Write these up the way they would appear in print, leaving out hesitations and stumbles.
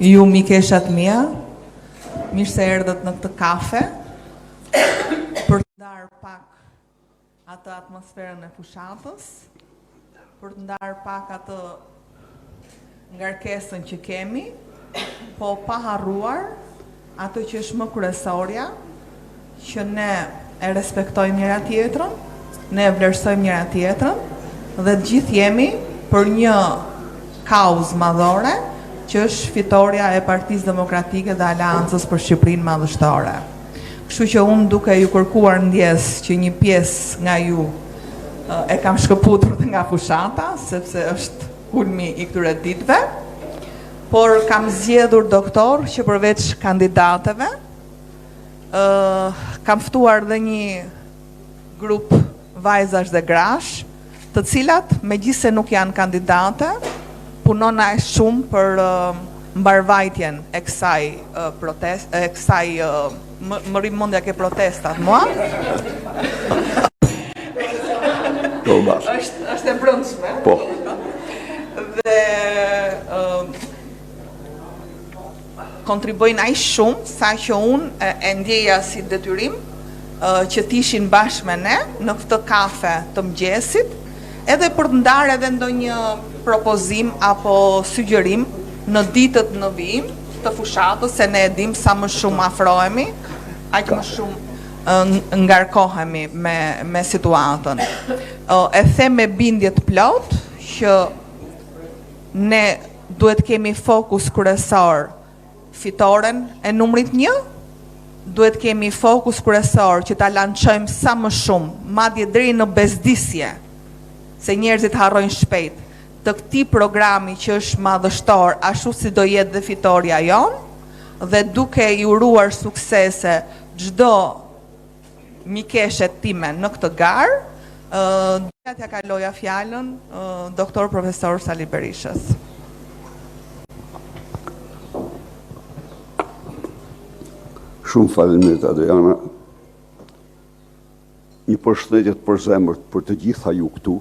Ju mikeshat mia, mirë se erdhët në këtë kafe, për të ndarë pak atë atmosferën e fushatës, për të ndarë pak atë ngarkesën që kemi, po pa harruar atë që është më kryesorja, që ne e respektojmë njëra tjetrën, ne e vlerësojmë njëra tjetrën, dhe të gjithë jemi për një kauzë madhore, që është fitoria e Partisë Demokratike dhe Aleancës për Shqipërinë Madhështore. Kështu që unë duke ju kërkuar ndjes që një pjesë nga ju e kam shkëputur nga fushata, sepse është kulmi i këtyre ditëve, por kam zgjedhur doktor që përveç kandidateve, kam ftuar dhe një grup vajzash dhe grash, të cilat, megjithse nuk janë kandidate, punon aq shumë për mbarvajtjen e kësaj proteste, e kësaj më rimundja ke protestat mua. Është e brendshme. Po. Dhe kontribuojnë aq shumë sa që unë e ndjeja si detyrim që t'ishin bashkë me ne në këtë kafe të mëngjesit, edhe për të ndarë edhe ndonjë propozim apo sugjerim në ditët në vijim të fushatës, se ne e dim sa më shumë afrohemi, aq më shumë ngarkohemi me situatën. E them me bindje të plot që ne duhet kemi fokus kryesor fitoren e numrit 1, duhet kemi fokus kryesor që ta lançojmë sa më shumë, madje deri në bezdisje, se njerëzit harrojnë shpejt, të këtij programi që është madhështor, ashtu si do jetë dhe fitoria jonë, dhe duke i uruar suksese çdo mikeshe time në këtë garë, t'ja kaloja fjalën doktor profesor Sali Berishës. Shumë faleminderit Adriana. Një përshëndetje të përzemërt për të gjitha ju këtu,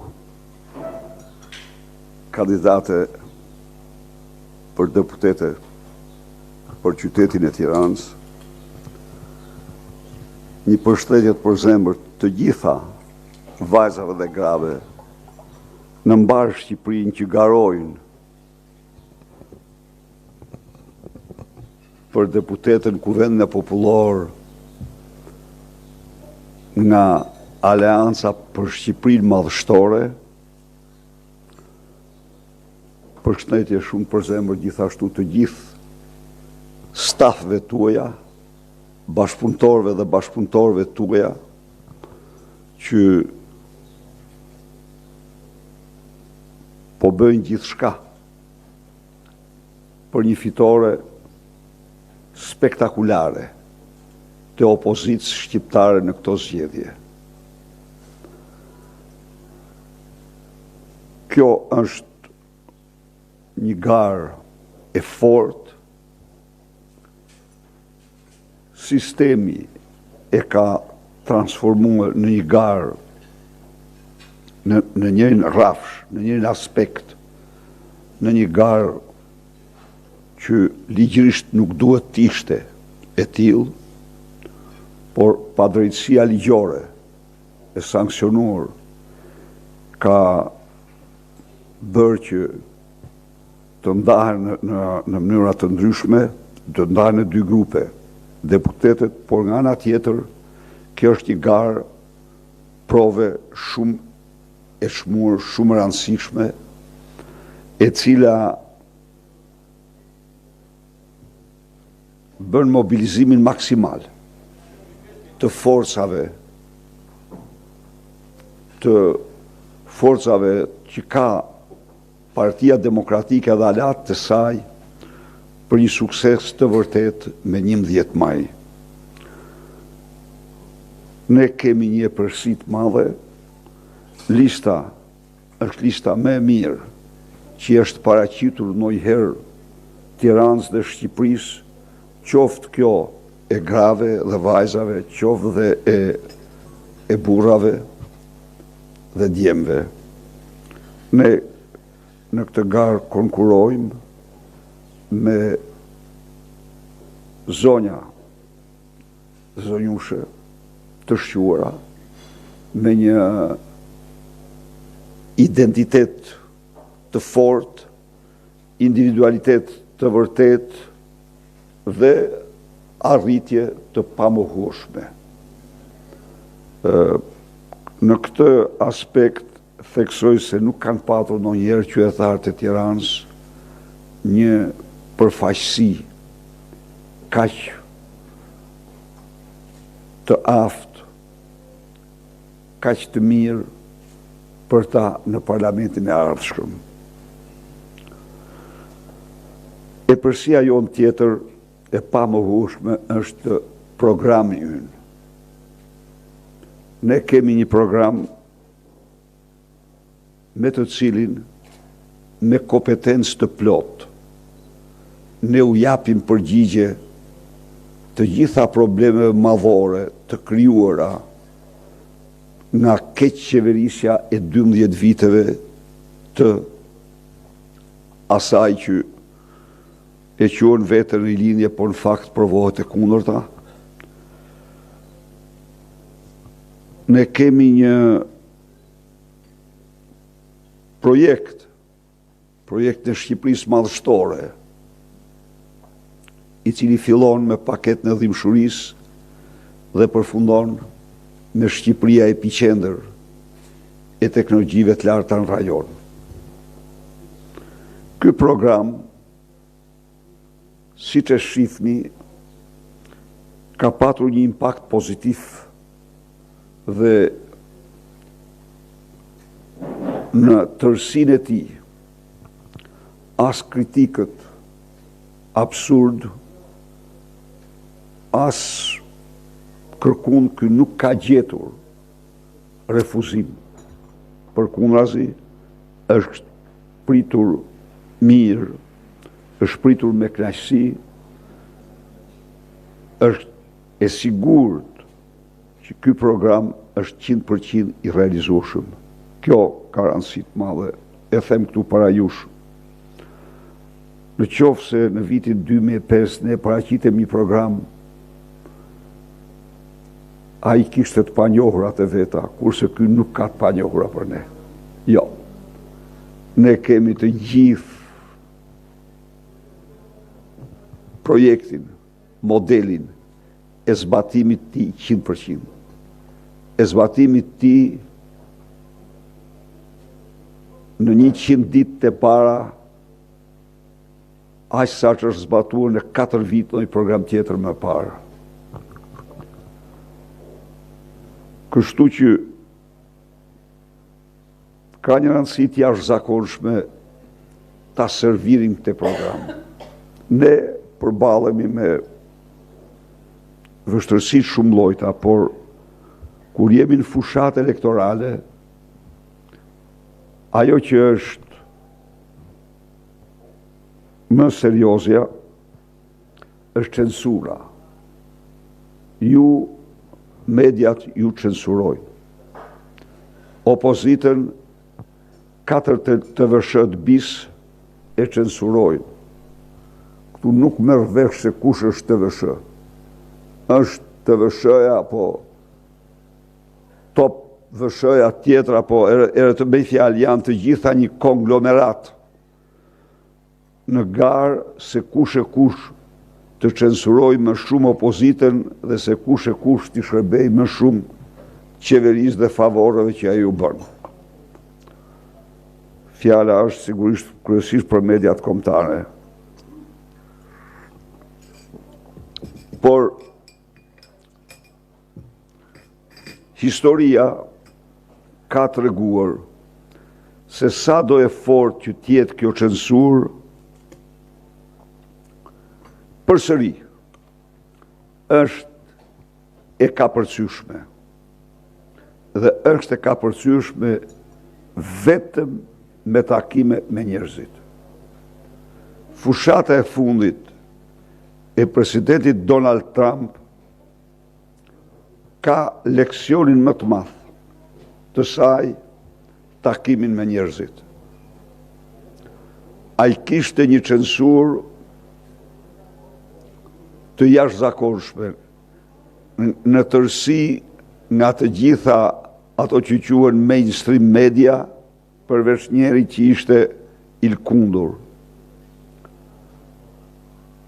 kandidate për deputete për qytetin e Tiranës, një përshëndetje të përzemërt të gjitha vajzave dhe grave në mbar Shqipërinë që garojnë për deputetën Kuvendin e Popullor nga Aleanca për Shqipërinë Madhështore. Përshëndetje shumë përzemërt gjithashtu të gjithë stafëve tuaja, bashkëpunëtorëve dhe bashkëpunëtorëve tuaja, që po bëjnë gjithçka për një fitore spektakulare të opozitës shqiptare në këto zgjedhje. Kjo është një garë e fortë, sistemi e ka transformuar në një garë, në njërin rrafsh, në njërin aspekt, në një garë që ligjërisht nuk duhet të ishte e tillë, por padrejtësia ligjore e sankcionuar ka bërë që të ndahen në mënyra të ndryshme, të ndahen në dy grupe deputetet, por nga ana tjetër, kjo është një garë prove shumë e shmur, shumë rëndësishme, e cila bën mobilizimin maksimal të forcave që ka Partia Demokratike dhe aleat të saj për një sukses të vërtet me 11 maj. Ne kemi një përsi të madhe, lista është lista më e mirë që është paraqitur ndonjëherë Tiranës dhe Shqipërisë, qoftë kjo e grave dhe vajzave, qoftë dhe e burrave dhe djemve. Ne në këtë garë konkurojmë me zonja, zonjushe të shquara me një identitet të fort, individualitet të vërtet dhe arritje të pamohueshme. Në këtë aspekt theksoj se nuk kanë patur ndonjëherë qytetarët e Tiranës një përfaqësi kaq të aftë, kaq të mirë për ta në parlamentin e ardhshëm. E përsia jonë tjetër e pamohueshme është programi ynë. Ne kemi një program me të cilin me kompetencë të plot ne u japim përgjigje të gjitha problemeve madhore të krijuara nga keqqeverisja e 12 viteve të asaj që e quan vetën në linje, por në fakt provohet e kundërta. Ne kemi një projekt në Shqipërisë madhështore, i cili fillon me paketën e dhimbshurisë dhe përfundon me Shqipëria epiqendër e teknologjive të larta në rajon. Ky program, siç e shihni, ka patur një impakt pozitiv dhe në tërësinë e tij as kritikët absurd, as kërkun ky nuk ka gjetur refuzim. Përkundrazi, është pritur mirë, është pritur me kënaqësi, është e sigurt që ky program është 100% i realizueshëm. Kjo ka rëndësi të madhe, e them këtu para jush. Në qoftë se në vitin 2005 ne paraqitëm një program, ai kishte të panjohurat e veta, kurse ky nuk ka të panjohura për ne. Jo. Ne kemi të gjithë projektin, modelin e zbatimit të tij 100%. E zbatimit të tij në 100 ditë të para, aq sa që është zbatuar në 4 vite në një program tjetër më parë. Kështu që ka një rëndësi të jashtëzakonshme ta servirim këtë program. Ne përballemi me vështirësi shumë llojta, por kur jemi në fushat elektorale, ajo që është më seriozja është censura. Ju, mediat, ju censurojnë. Opozitën, 4 TVSH bis e censurojnë. Këtu nuk merr vesh se kush është TVSH. Është TVSH-ja, apo Top VSH-ja tjetër, apo erë të bëj fjalë, janë të gjitha një konglomerat në garë se kush e kush të censuroj më shumë opozitën dhe se kush e kush të shërbej më shumë qeverisë dhe favoreve që ai u bën. Fjala është sigurisht kryesisht për mediat kombëtare. Por historia ka treguar se sa do e fort që tjetë kjo censur, përsëri është e kapërcyeshme. Dhe është e kapërcyeshme vetëm me takime me njerëzit. Fushata e fundit e presidentit Donald Trump ka leksionin më të madh të saj takimin me njerëzit. Ai kishte një censur të jashtëzakonshme në tërësi nga të gjitha ato që quhen mainstream media, përveç njeri që ishte ilkundur.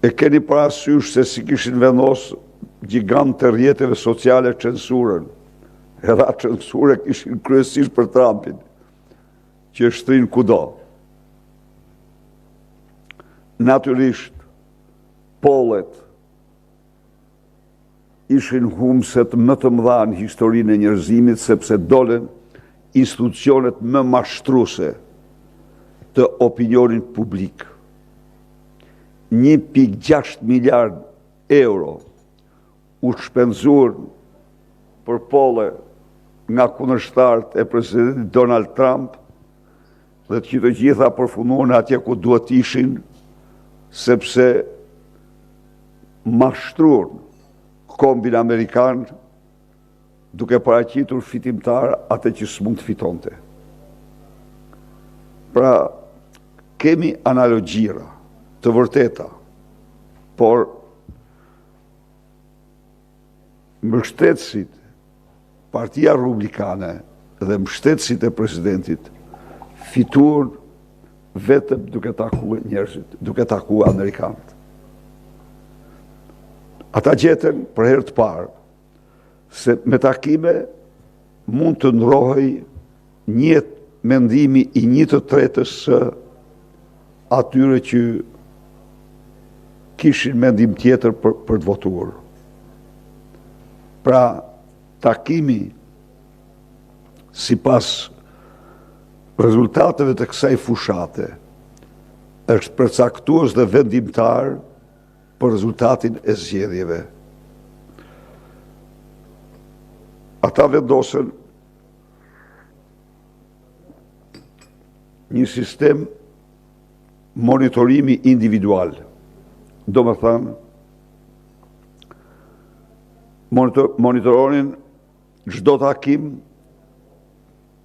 E keni parasysh se si kishin vendos gjigant të rrjeteve sociale censurën, edhe atë censurë kishin kryesisht për Trumpin, që shtrin kudo. Natyrisht, pollet ishin humset më të mëdha në historinë e njerëzimit, sepse dolen institucionet më mashtruese të opinionit publik. 1.6 miliard euro u shpenzuar për polle nga kundërshtarët e presidentit Donald Trump, dhe që të gjitha përfunduan atje ku duhet ishin, sepse mashtruan kombin amerikan duke paraqitur fitimtar atë që s'mund të fitonte. Pra, kemi analogjira të vërteta, por mbështetësit Partia Republikane dhe mbështetësit e presidentit fituan vetëm duke takuar njerëzit, duke takuar amerikanët. Ata gjetën për herë të parë se me takime mund të ndrohej një mendimi i 1/3 së atyre që kishin mendim tjetër për të votuar. Pra, takimi sipas rezultateve të kësaj fushate është përcaktues dhe vendimtar për rezultatin e zgjedhjeve. Ata vendosën një sistem monitorimi individual. Do më thënë, monitoronin çdo takim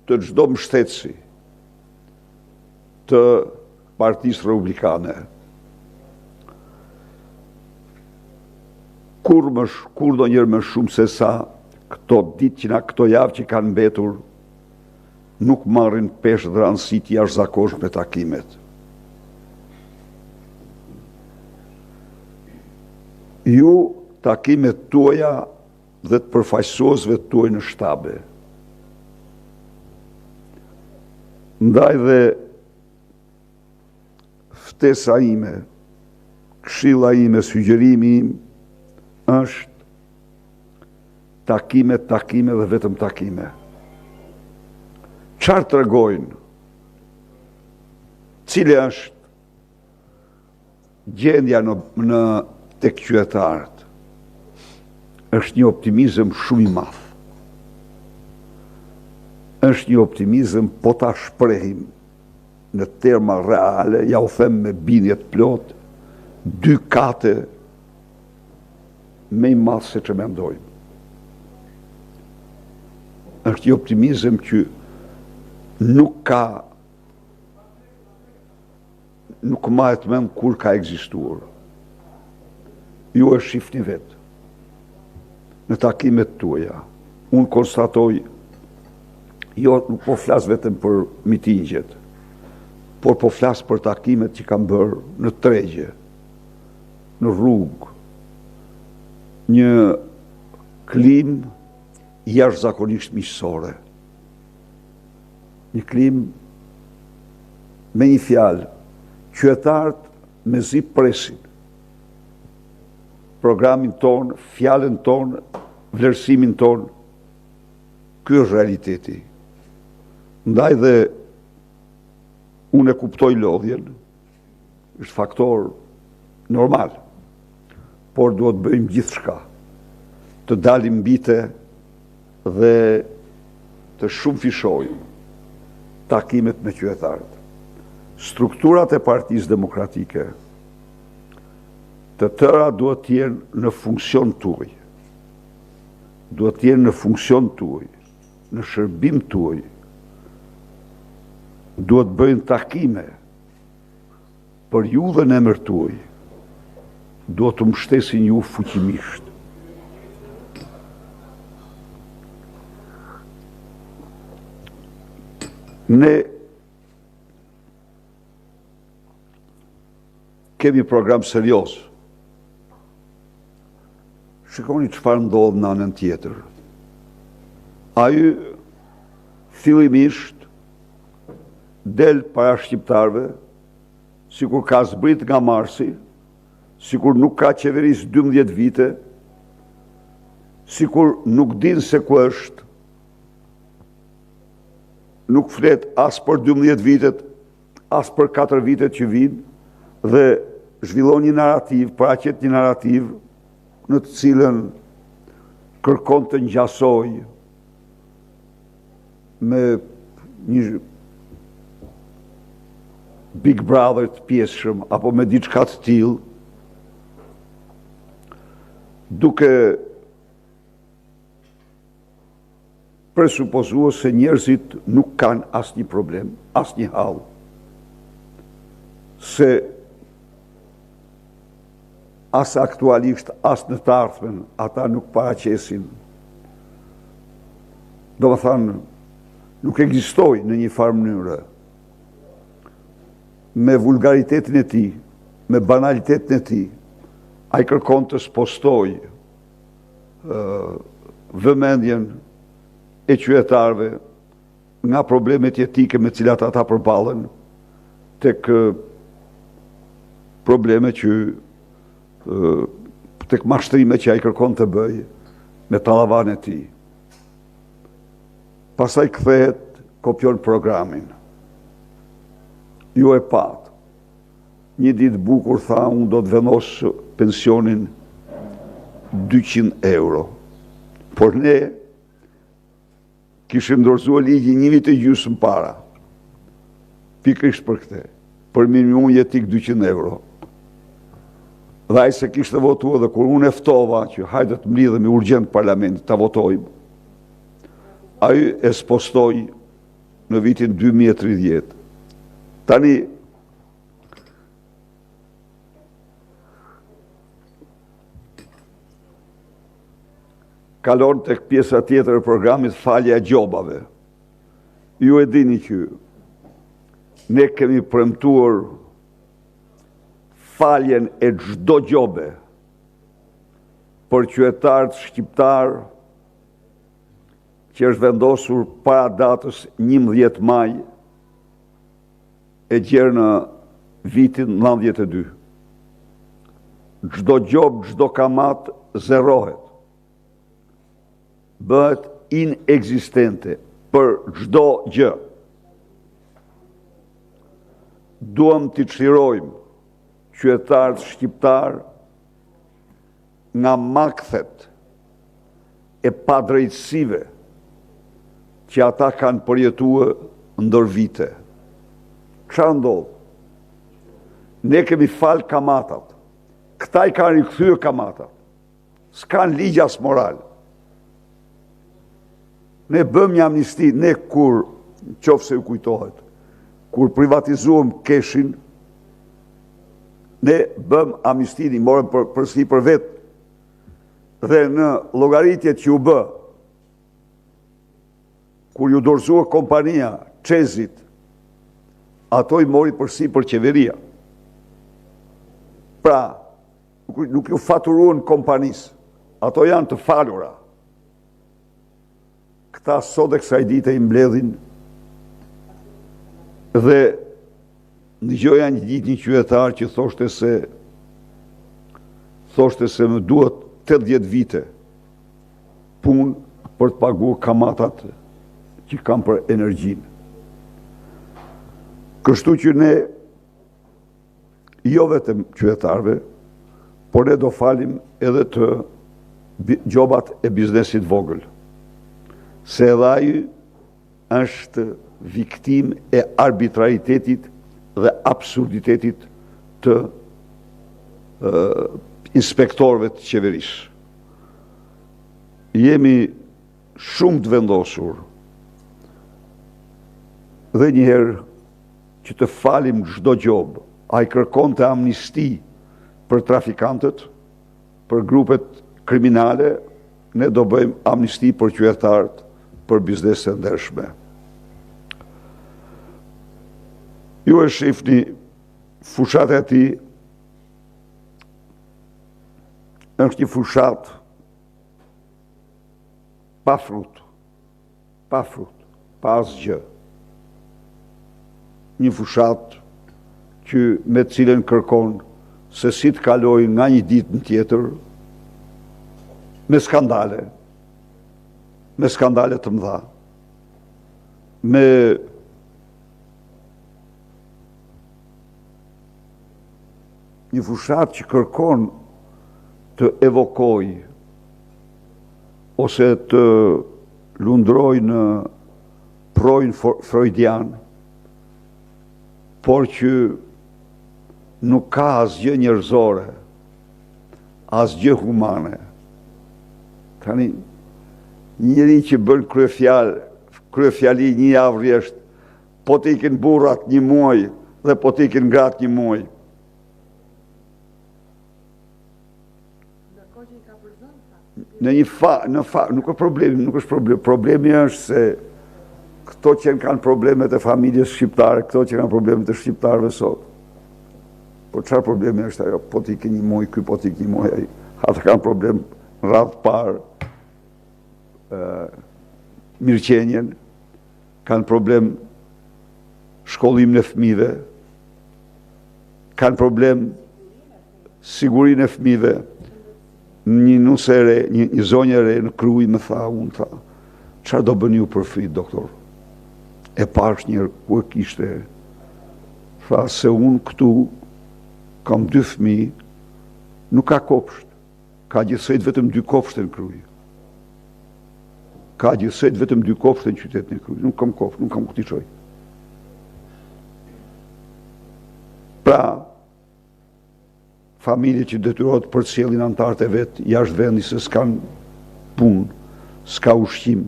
të çdo mbështetësi të Partisë Republikane. Kur do njërë më shumë se sa këto ditë që këto javë që kanë mbetur nuk marrin peshë dhe rëndësit jashtëzakonshme takimet. Ju takimet tuaja dhe të përfaqësuesve tuaj në shtabe. Ndaj dhe ftesa ime, këshilla ime, sugjerimi im është takime dhe vetëm takime. Çfarë tregojnë? Cili është gjendja në tek qytetarët? Është një optimizëm shumë i madh. Është një optimizëm, po ta shprehim në terma reale, ja u them me bindje të plot, 2 kate me i madh se që mendojmë. Është një optimizëm që nuk mahet mend kur ka ekzistuar. Ju e shifni vetë në takimet tuaja. Unë konstatoj, nuk po flas vetëm për mitingjet, por po flas për takimet që kam bërë në tregje, në rrugë, një klim jashtëzakonisht miqësore. Një klim me një fjalë, qytetarët mezi presin programin ton, fjalën ton, vlerësimin ton. Ky është realiteti. Ndaj dhe unë e kuptoj lodhjen, është faktor normal, por duhet bëjmë gjithçka të dalim mbite dhe të shumë fishojmë takimet me qytetarët. Strukturat e Partisë Demokratike të tëra duhet të jenë në funksion tuaj. Duhet të jenë në funksion tuaj, në shërbim tuaj. Duhet bëjnë takime për ju dhe në emër tuaj. duhet të mbështesin ju fuqimisht. Ne kemi program serios. Shikoni çfarë ndodh në anën tjetër. Ai fillimisht del para shqiptarëve, sikur ka zbrit nga Marsi, sikur nuk ka qeveris 12 vite, sikur nuk din se ku është, nuk flet as për 12 vitet, as për 4 vitet që vinë, dhe zhvillon një narrativ, paraqet një narrativ në të cilën kërkon të ngjasoj me një Big Brother të pjesshëm apo me diçka të tillë, duke presupozuar se njerëzit nuk kanë asnjë problem, asnjë hall, se as aktualisht, as në të ardhmen, ata nuk paraqesin. Do të thënë, nuk ekzistoi në një farë mënyrë. Me vulgaritetin e tij, me banalitetin e tij, ai kërkon të spostoj vëmendjen e qytetarëve nga problemet jetike me cilat ata përballen tek probleme që tek mashtrime që ai kërkon të bëj me tallavan e tij. Pastaj kthehet, kopjon programin. Ju e pat. Një ditë bukur tha, unë do të vendos pensionin 200 euro. Por ne kishim dorëzuar ligjin 1 vit e gjysmë para. Pikërisht për këtë. Për minimum jetik 200 euro. Dhe ai se kishte votuar dhe kur unë e ftova që hajde të mlidhemi urgjent parlamentit ta votojmë, ai e spostoi në vitin 2030. Tani kalon tek pjesa tjetër e programit, falja e gjobave. Ju e dini që ne kemi premtuar faljen e çdo gjobe për qytetarët shqiptar që është vendosur para datës 11 maj e gjerë në vitin 92. Çdo gjobë, çdo kamat zerohet. Bëhet inekzistente për çdo gjë. Duam t'i çlirojmë qytetarët shqiptar nga makthet e padrejtësive që ata kanë përjetuar ndër vite. Çfarë ndodh? Ne kemi fal kamatat. Këta i kanë rikthyer kamatat. S'kan ligj as moral. Ne bëm një amnisti, ne kur, qofse ju kujtohet, kur privatizuam keshin, ne bëm amnistin, i morëm përsi për vetë, dhe në llogaritjet që u bë, kur ju dorëzua kompania, Çezit, ato i mori përsi për qeveria. Pra, nuk ju faturuan kompanisë, ato janë të falura. Këta sot e kësaj dite i mbledhin dhe ndëgjoja një ditë një qytetar që thoshte se më duhet 80 vite punë për të paguar kamatat që kam për energjinë. Kështu që ne, jo vetëm qytetarëve, por ne do falim edhe të gjobat e biznesit vogël. Se edhe ai është viktim e arbitraritetit dhe absurditetit të inspektorëve të qeverisë. Jemi shumë të vendosur dhe njëherë që të falim çdo gjobë. Ai kërkonte amnisti për trafikantët, për grupet kriminale, ne do bëjmë amnisti për qytetarët, për biznese ndershme. Ju e shifni fushat e ti, është një fushat pa frut, pa asgjë. Një fushat që me cilën kërkon se si të kaloj nga një ditë në tjetër me skandale të mëdha, me një fushat që kërkon të evokoj ose të lundroj në projnë freudian, por që nuk ka asgjë njerëzore, asgjë humane. Tani, njëri që bën kryefjali një javë rjesht, po të ikin burrat një muaj dhe po të ikin gratë një muaj. Nuk është problemi. Problemi është se këto që kanë problemet e familjes shqiptare, këto që kanë problemet e shqiptarëve sot. Po çfarë problemi është ajo? Po t'i ke një muaj, ky po t'i ke një muaj ai. Ata kanë problem radhë parë mirëqenjen, kanë problem shkollimin e fëmijëve, kanë problem sigurinë e fëmijëve. Një nusë e re, një zonjë e re në Krujë më tha, unë tha, çfarë do bëni ju për fëmijët, doktor? E pash njërë ku e kishte, tha se unë këtu kam 2 fëmijë, nuk ka kopsht, ka gjithsejt vetëm 2 kopshte në Krujë. Ka gjithsejt vetëm 2 kopshte në qytetin e Krujë, nuk kam kopsht, nuk kam ku t'i çoj. Pra, familje që detyrohet për sjellin antarët e vet jashtë vendit se s'kan punë, s'ka ushqim,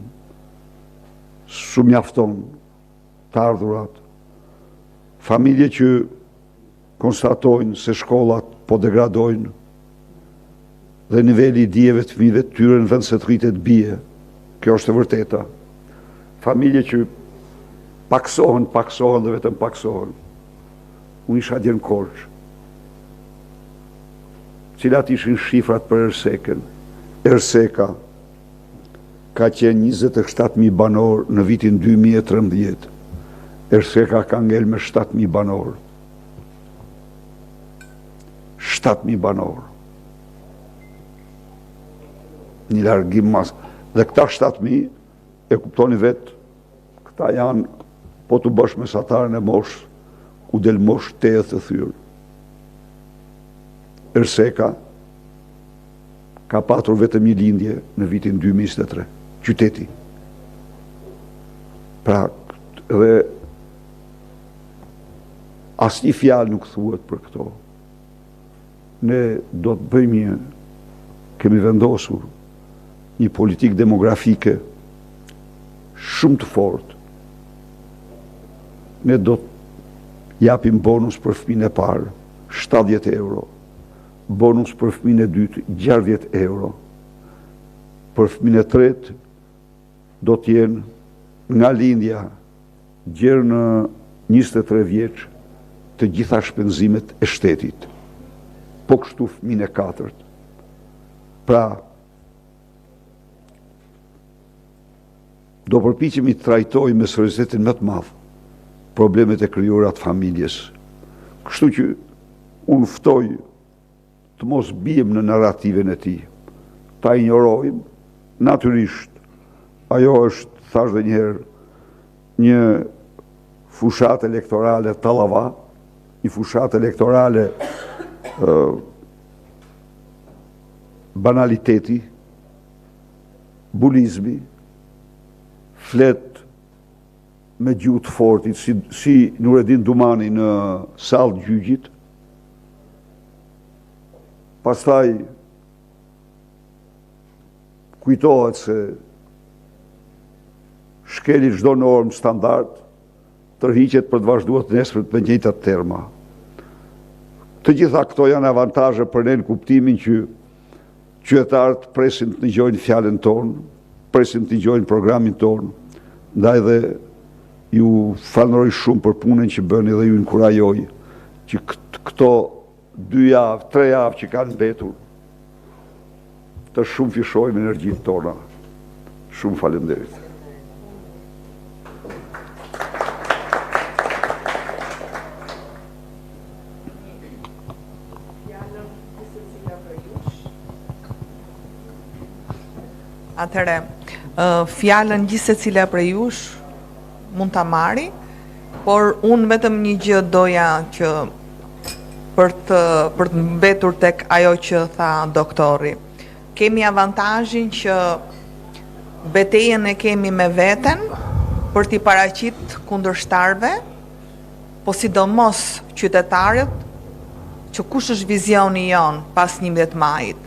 s'u mjafton të ardhurat. Familje që konstatojnë se shkollat po degradojnë dhe niveli i dijeve të fëmijëve të tyre në vend se të rritet bie. Kjo është e vërteta. Familje që paksohen dhe vetëm paksohen. Unë isha dje në Korçë. Cilat ishin shifrat për Ersekën. Erseka ka qenë 27.000 banor në vitin 2013. Erseka ka ngel me 7.000 banor. 7.000 banor. Një largim mas. Dhe këta 7.000 e kuptoni vetë, këta janë po të bësh mesatarën e moshë, ku del moshë 80 të thyrë. Erseka ka patur vetëm një lindje në vitin 2023, qyteti. Pra, dhe asnjë fjalë nuk thuhet për këto. Ne do të bëjmë kemi vendosur një politikë demografike shumë të fortë. Ne do të japim bonus për fëmijën e parë, 70 euro. Bonus për fëmijën e dytë, 60 euro. Për fëmijën e tretë, do t'jenë nga lindja gjerë në 23 vjeç të gjitha shpenzimet e shtetit. Po kështu fëmijën e katërt. Pra, do përpiqemi të trajtojmë me seriozitetin më të madh problemet e krijuara të familjes. Kështu që unë ftoj të mos bijem në narrativen e tij. Ta injorojmë, natyrisht, ajo është, thash dhe njëherë, një fushat elektorale tallava, një fushat elektorale banaliteti, bulizmi, flet me gjuhë të fortit, si Nureddin Dumani në sallë gjyqit. Pastaj kujtohet se shkeli çdo normë standard, tërhiqet për të vazhduar të nesër me njëjtat terma. Të gjitha këto janë avantazhe për ne në kuptimin që qytetarët presin të dëgjojnë fjalën tonë, presin të dëgjojnë programin tonë, ndaj dhe ju falënderoj shumë për punën që bëni dhe ju inkurajoj që këto 2 javë, 3 javë që kanë mbetur të shumë fishojmë energjitë tona. Shumë faleminderit. Atëre, fjalën gjithë secila prej jush mund ta marri, por unë vetëm një gjë doja që për të mbetur tek ajo që tha doktori. Kemi avantazhin që betejën e kemi me veten për t'i paraqit kundërshtarëve, po sidomos qytetarët, që kush është vizioni jon pas 11 majit.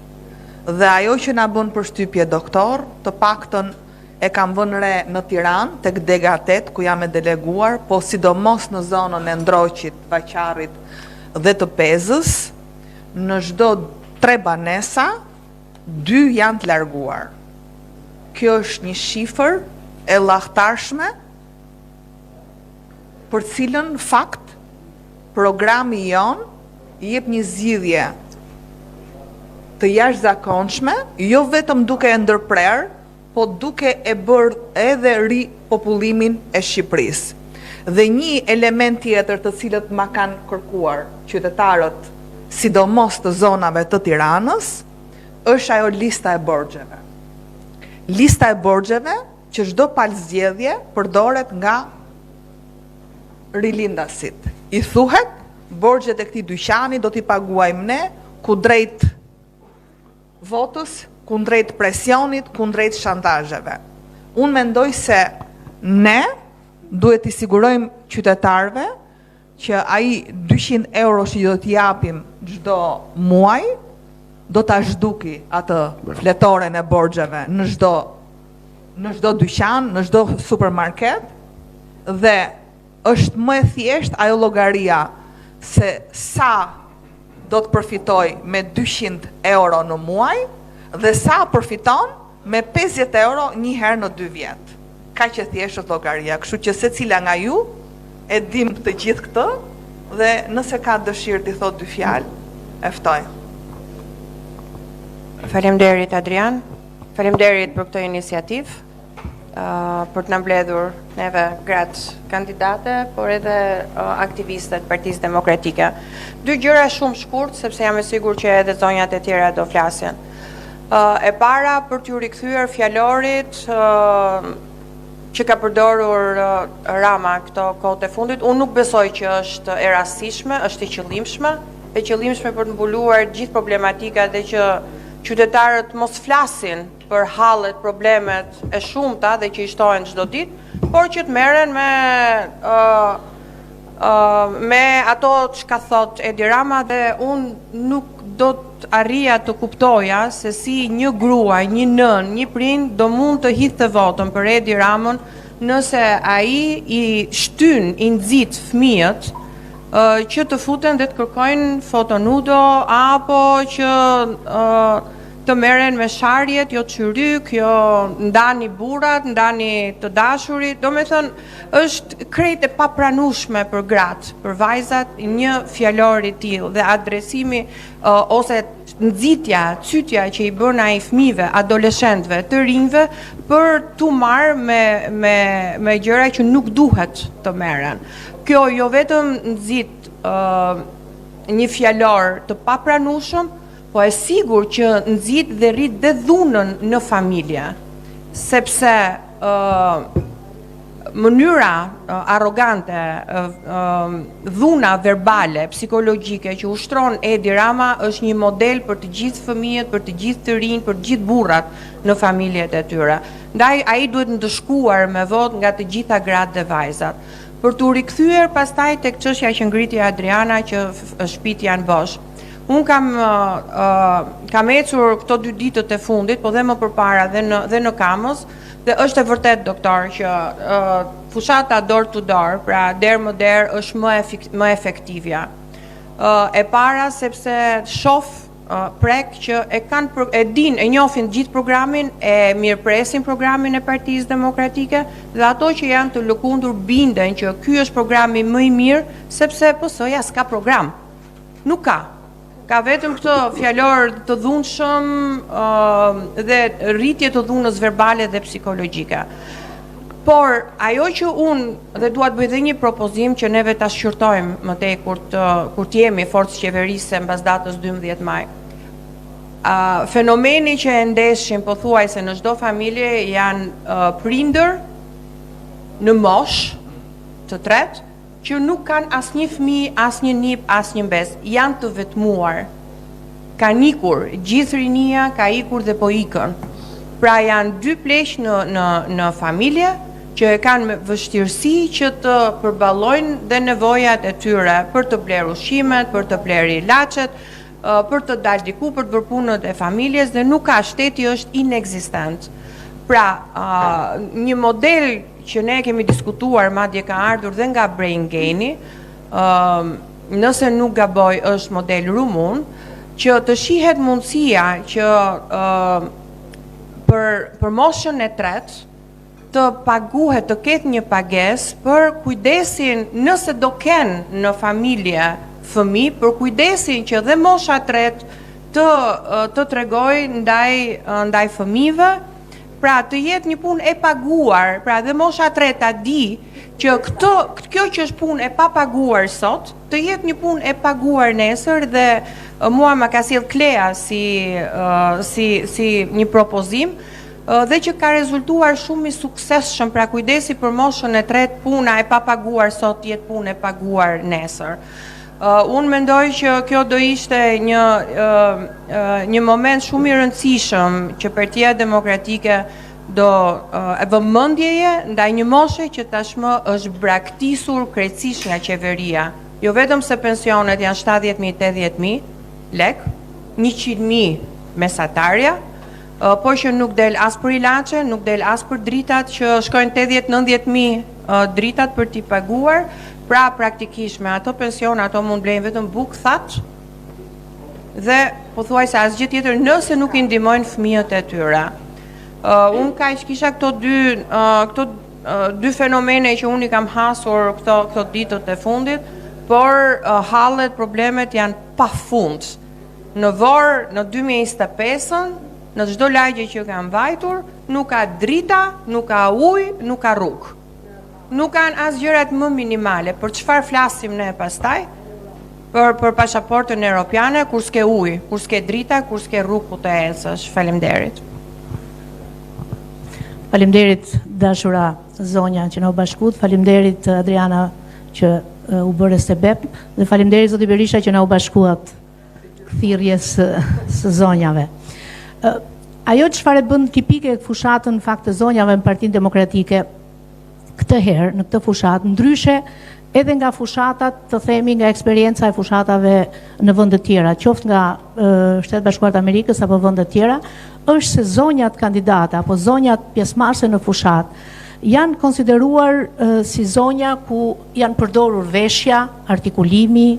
Dhe ajo që na bën përshtypje doktor, të paktën e kam vënë re në Tiranë, tek Dega 8, ku jam e deleguar, po sidomos në zonën e Ndroqit, Vaçarrit dhe të Pezës, në çdo 3 banesa, 2 janë të larguar. Kjo është një shifër e llahtarshme, për cilën fakt programi jon jep një zgjidhje të jashtëzakonshme, jo vetëm duke e ndërprer, po duke e bërë edhe ripopullimin e Shqipërisë. Dhe një element tjetër të cilët ma kanë kërkuar qytetarët, sidomos të zonave të Tiranës, është ajo lista e borxheve. Lista e borxheve që çdo palëzgjedhje përdoret nga rilindasit. I thuhet, borxhet e këtij dyqani do t'i paguajmë ne, ku drejt votës, kundrejt presionit, kundrejt shantazheve. Unë mendoj se ne duhet t'i sigurojmë qytetarëve që ai 200 euro që do t'i japim çdo muaj, do t'a zhduki atë fletoren e borxheve në çdo dyqan, në çdo supermarket, dhe është më e thjesht ajo llogaria se sa do të përfitoj me 200 euro në muaj dhe sa përfiton me 50 euro një herë në 2 vjet. Ka që thjesht është llogaria, kështu që secila nga ju e dim të gjithë këtë dhe nëse ka dëshirë t'i thot 2 fjalë, e ftoj. Faleminderit Adrian, faleminderit për këtë iniciativë, për të na mbledhur neve gratë kandidate, por edhe aktivistët Partisë Demokratike. 2 gjëra shumë shkurt, sepse jam e sigurt që edhe zonjat e tjera do flasin. E para, për t'ju rikthyer fjalorit që ka përdorur Rama këto kohët e fundit, unë nuk besoj që është e rastishme, është e qëllimshme për të mbuluar gjithë problematikat dhe që qytetarët mos flasin për hallet, problemet e shumta dhe që i shtohen çdo ditë, por që të merren me ato çka thot Edi Rama, dhe unë nuk do të arrija të kuptoja se si një gruaj, një nën, një prind do mund të hidhte votën për Edi Ramën nëse ai i shtyn, i nxit fëmijët që të futen dhe të kërkojnë fotonudo, apo që të merren me sharjet, jo çyryk, jo ndani burrat, ndani të dashurit. Do me thënë, është krejt e papranueshme për gratë, për vajzat, një fjalor i tillë dhe adresimi ose nxitja, cytja që i bën ai fëmijëve, adoleshentëve, të rinjve për t'u marrë me gjëra që nuk duhet të merren. Kjo jo vetëm nxit një fjalor të papranueshëm, po e sigur që nxit dhe rrit dhe dhunën në familje, sepse mënyra arrogante, dhuna verbale, psikologjike që ushtron Edi Rama është një model për të gjithë fëmijët, për të gjithë të rinj, për të gjithë burrat në familjet e tyre. Ndaj ai duhet ndëshkuar me votë nga të gjitha gratë dhe vajzat. Për t'u rikthyer pastaj tek çështja që ngriti Adriana, që shtëpitë janë bosh. Unë kam ecur këto 2 ditët e fundit, po dhe më përpara dhe në Kamës, dhe është e vërtet, doktor, që fushata door to door, pra der më der, është më efektivja. e para sepse shoh prek që e njohin gjithë programin, e mirëpresin programin e Partisë Demokratike dhe ato që janë të lëkundur binden që ky është programi më i mirë sepse PS-ja s'ka program. Nuk ka. Ka vetëm këtë fjalor të dhunshëm dhe rritje të dhunës verbale dhe psikologjike. Por ajo që unë dhe dua të bëj dhe një propozim që neve ta shqyrtojmë më tej kur të jemi forcë qeverisë mbas datës 12 maj. Fenomeni që e ndeshim pothuajse në çdo familje janë prindër në moshë të tretë që nuk kanë asnjë fëmijë, asnjë nip, asnjë mbes, janë të vetmuar. Kanë ikur, gjithë rinia ka ikur dhe po ikën. Pra janë dy pleq në familje që e kanë me vështirësi që të përballojnë dhe nevojat e tyre për të bler ushqimet, për të bler ilaçet, për të dalë diku, për të bërë punët e familjes dhe nuk ka, shteti është inekzistent. Pra, një model që ne kemi diskutuar, madje ka ardhur dhe nga Brain Gaini, nëse nuk gaboj është model rumun, që të shihet mundësia që për moshën e tretë të paguhet, të ketë një pagesë për kujdesin, nëse do kenë në familje fëmijë, për kujdesin që dhe mosha e tretë të tregoj ndaj fëmijëve. Pra të jetë një punë e paguar, pra dhe mosha e tretë di që kjo që është punë e papaguar sot, të jetë një punë e paguar nesër dhe mua më ka sjell Klea si një propozim dhe që ka rezultuar shumë i suksesshëm, pra kujdesi për moshën e tretë, puna e papaguar sot jetë punë e paguar nesër. Unë mendoj që kjo do ishte një moment shumë i rëndësishëm që Partia Demokratike do e vëmendjeje ndaj një moshe që tashmë është braktisur krejtësisht nga qeveria. Jo vetëm se pensionet janë 70.000, 80.000 lek, 100.000 mesatarja, por që nuk del as për ilaçe, nuk del as për dritat që shkojnë 80-90.000 dritat për t'i paguar. Pra praktikisht me ato pension, ato mund blejnë vetëm bukë thatë dhe pothuajse asgjë tjetër nëse nuk i ndihmojnë fëmijët e tyre. Unë kaq kisha këto dy fenomene që unë i kam hasur këto ditët e fundit, por hallet, problemet janë pafund. Në Vor, në 2025-ën, në çdo lagje që ka mbajtur, nuk ka drita, nuk ka ujë, nuk ka rrugë. Nuk kanë as gjërat më minimale. Për çfarë flasim ne pastaj? Për pasaportën europiane, kur s'ke ujë, kur s'ke drita, kur s'ke rrugë ku të ecësh. Faleminderit. Faleminderit dashura zonja që na u bashkuat, faleminderit Adriana që u bëre sebeb dhe faleminderit zoti Berisha që na u bashkuat thirrjes së zonjave. Ajo çfarë bën tipike fushatën fakt të zonjave në Partinë Demokratike këtë herë, në këtë fushat, ndryshe edhe nga fushatat, të themi nga eksperienca e fushatave në vende të tjera, qoftë nga Shtetet Bashkuara të Amerikës apo vende të tjera, është se zonjat kandidata apo zonjat pjesëmarrëse në fushat janë konsideruar si zonja ku janë përdorur veshja, artikulimi,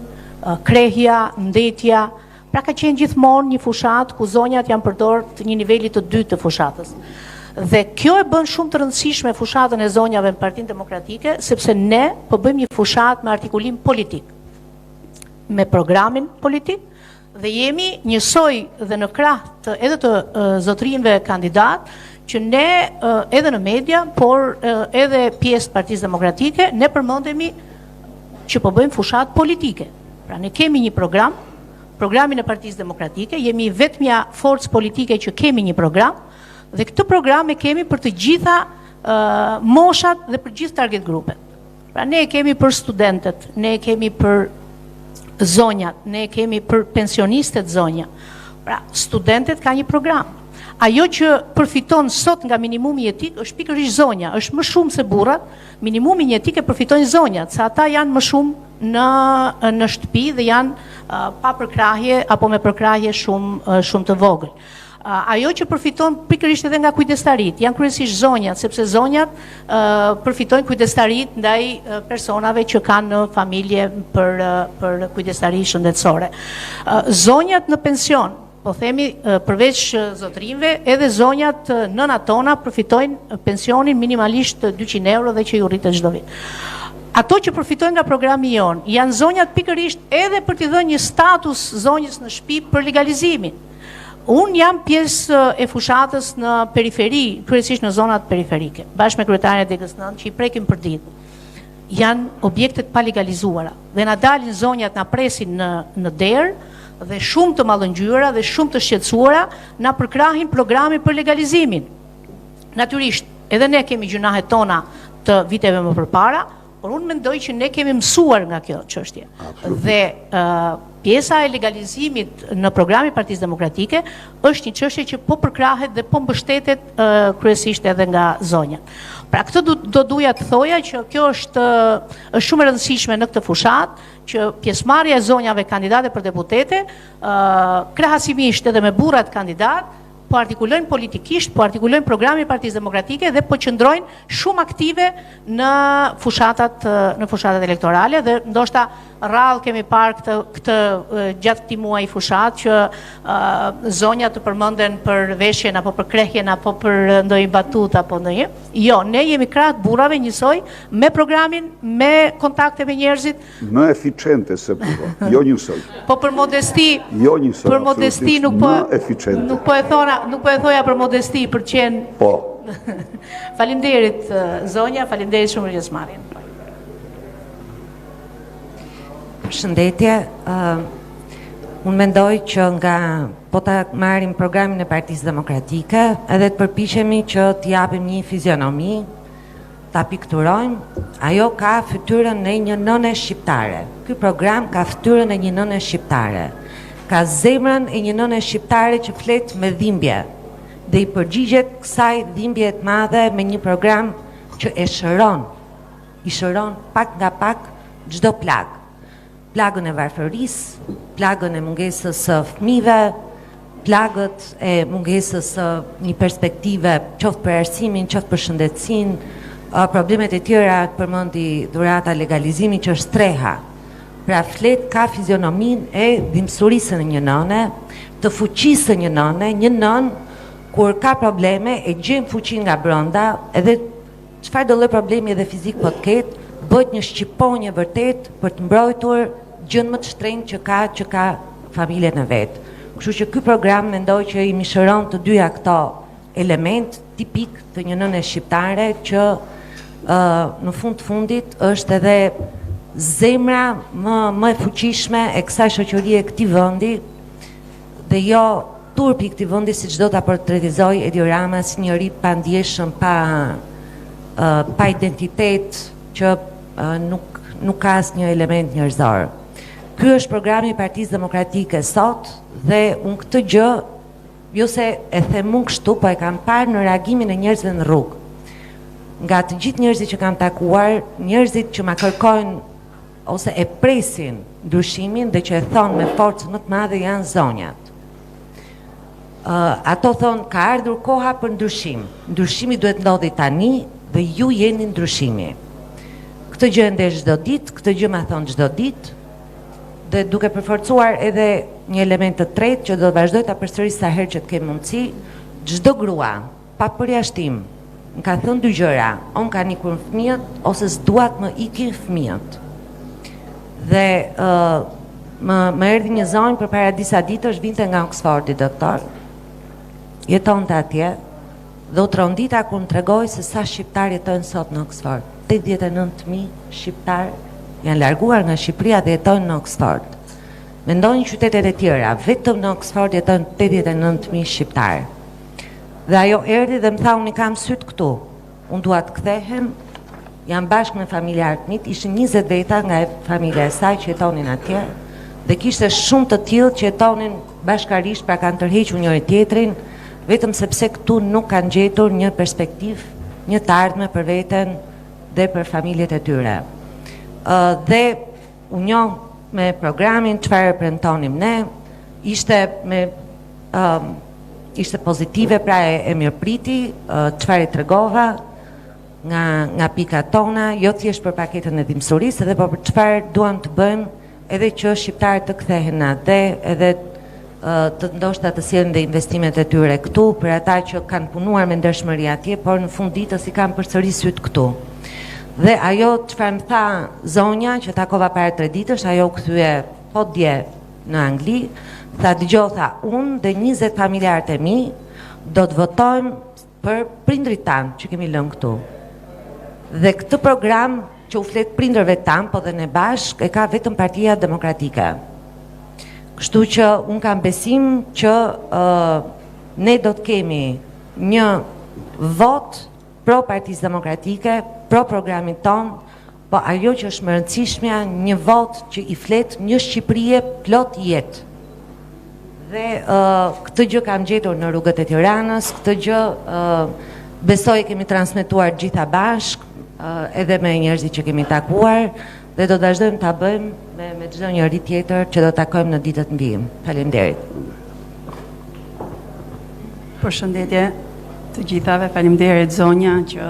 krehja, ndetja. Pra ka qenë gjithmonë një fushat ku zonjat janë përdorur të një niveli të dytë të fushatës. Dhe kjo e bën shumë të rëndësishme fushatën e zonjave në Partinë Demokratike, sepse ne po bëjmë një fushat me artikulim politik, me programin politik, dhe jemi njësoj dhe në krah edhe të zotrinjve kandidat, që ne edhe në media, por edhe pjesë Partisë Demokratike, ne përmendemi që po bëjmë fushat politike. Pra ne kemi një programin e Partisë Demokratike, jemi vetmja forcë politike që kemi një program, dhe këtë program e kemi për të gjitha moshat dhe për gjithë target grupet. Pra ne e kemi për studentët, ne e kemi për zonjat, ne e kemi për pensionistet zonja. Pra studentët ka një program. Ajo që përfiton sot nga minimumi jetik është pikërisht zonja, është më shumë se burrat, minimumi jetik e përfitojnë zonjat, se ata janë më shumë në shtëpi dhe janë pa përkrahje apo me përkrahje shumë të vogël. Ajo që përfiton pikërisht edhe nga kujdestarit, janë kryesisht zonjat, sepse zonjat përfitojnë kujdestarit ndaj personave që kanë në familje për kujdestari shëndetësore. Zonjat në pension, po themi përveç zotrinjve, edhe zonjat nënat tona përfitojnë pensionin minimalisht 200 euro dhe që ju rritet çdo vit. Ato që përfitojnë nga programi jonë janë zonjat pikërisht edhe për t'i dhënë një status zonjës në shtëpi për legalizimin. Unë jam pjesë e fushatës në periferi, kryesisht në zonat periferike, bashkë me kryetarin e DG-s që i prekim për ditë. Janë objektet pa legalizuara dhe na dalin zonjat na presin në derë dhe shumë të mallëngjyra dhe shumë të shqetësuara na përkrahin programin për legalizimin. Natyrisht, edhe ne kemi gjunahet tona të viteve më përpara, por unë mendoj që ne kemi mësuar nga kjo çështje. Dhe pjesa e legalizimit në programi Partisë Demokratike është një çështje që po përkrahet dhe po mbështetet kryesisht edhe nga zonjat. Pra këtë do duja të thoja që kjo është shumë e rëndësishme në këtë fushat, që pjesëmarrja e zonjave kandidate për deputete, krahasimisht edhe me burrat kandidat, po artikulojnë politikisht, po artikulojnë programi Partisë Demokratike dhe po qëndrojnë shumë aktive në fushatat elektorale dhe ndoshta rrallë kemi parë këtë gjatë këtij muaji fushat që zonjat të përmenden për veshjen apo për krehjen apo për ndonjë batut apo ndonjë. Jo, ne jemi krahët burrave njësoj me programin, me kontakte me njerëzit. Më eficiente se burra, jo njësoj. Po për modesti, Jo njësoj. për modesti nuk po e thoja për modesti, për qenë. Po. Faleminderit zonja, faleminderit shumë për pjesëmarrjen. Përshëndetje, unë mendoj që nga po ta marrim programin e Partisë Demokratike edhe të përpiqemi që t'i japim një fizionomi, ta pikturojmë, ajo ka fytyrën e një nëne shqiptare. Ky program ka fytyrën e një nëne shqiptare. Ka zemrën e një nëne shqiptare që flet me dhimbje dhe i përgjigjet kësaj dhimbje të madhe me një program që i shëron pak nga pak çdo plagë. Plagën e varfërisë, plagën e mungesës së fëmijëve, plagët e mungesës së një perspektive qoftë për arsimin, qoftë për shëndetësinë, problemet e tjera përmendi dhurata legalizimi që është streha. Pra flet ka fizionomin e dhimbësurisë në një nëne, të fuqisë së një nënë kur ka probleme e gjen fuqin nga brenda, edhe çfarë do lloj problemi edhe fizik po të ketë, bëhet një shqiponje vërtet për të mbrojtur gjën më të shtrenjtë që ka familjen e vet. Kështu që ky program mendoj që i mishëron të dyja këto element tipik të një nëne shqiptare që në fund të fundit është edhe zemra më e fuqishme e kësaj shoqërie e këtij vendi dhe jo turpi i këtij vendi siç do ta portretizoj Edi Rama si njëri pa ndjeshëm, pa identitet që nuk ka asnjë element njerëzor. Ky është programi i Partisë Demokratike sot dhe unë këtë gjë, jo se e them unë kështu, po e kam parë në reagimin e njerëzve në rrugë. Nga të gjithë njerëzit që kam takuar, njerëzit që ma kërkojnë ose e presin ndryshimin dhe që e thonë me forcë më të madhe janë zonjat. Ato thonë ka ardhur koha për ndryshim. Ndryshimi duhet ndodhi tani dhe ju jeni ndryshimi. Këtë gjë ndesh çdo ditë, këtë gjë ma thonë çdo ditë. Dhe duke përforcuar edhe një element të tretë që do të vazhdoj ta përsëris sa herë që të kem mundësi, çdo grua, pa përjashtim, më ka thënë dy gjëra, on ka ikur fëmijët ose s'duat më ikin fëmijët. Dhe më erdhi një zonjë përpara disa ditësh, vinte nga Oxfordi doktor, jetonte atje dhe u trondita kur më tregoi se sa shqiptar jetojnë sot në Oxford. 89.000 shqiptar janë larguar nga Shqipëria dhe jetojnë në Oxford. Mendojnë qytetet e tjera, vetëm në Oxford jetojnë 89.000 shqiptar. Dhe ajo erdhi dhe më tha unë i kam syt këtu. Unë dua të kthehem, jam bashkë me familjarët mit, ishin 20 veta nga familja e saj që jetonin atje dhe kishte shumë të tillë që jetonin bashkarisht, pra kanë tërhequr njëri tjetrin, vetëm sepse këtu nuk kanë gjetur një perspektivë, një të ardhme për veten dhe për familjet e tyre. Dhe u njoh me programin çfarë premtonim ne, ishte me ishte pozitive, pra e mirëpriti, çfarë i tregova nga pikat tona, jo thjesht për paketën e dhimbësurisë, edhe për çfarë duam të bëjmë edhe që shqiptarët të kthehen atje, edhe të ndoshta të sjellin dhe investimet e tyre këtu, për ata që kanë punuar me ndershmëri atje, por në fund ditës i kanë përsëri syt këtu. Dhe ajo çfarë më tha zonja që takova para 3 ditësh, ajo u kthye po dje në Angli, tha dëgjoj, tha, unë dhe 20 familjarët e mi do të votojmë për prindrit tanë që kemi lënë këtu. Dhe këtë program që u flet prindërve tanë, po dhe ne bashk, e ka vetëm Partia Demokratike. Kështu që unë kam besim që ne do të kemi një vot pro Partisë Demokratike, pro programit tonë, po ajo që është më rëndësishmja, një vot që i flet një Shqipërie plot jetë. Dhe këtë gjë kam gjetur në rrugët e Tiranës, këtë gjë besoj kemi transmetuar gjitha bashk, edhe me njerëzit që kemi takuar, dhe do të vazhdojmë ta bëjmë me çdo njeri tjetër që do të takojmë në ditët në vijim. Faleminderit. Përshëndetje të gjithave, faleminderit zonja që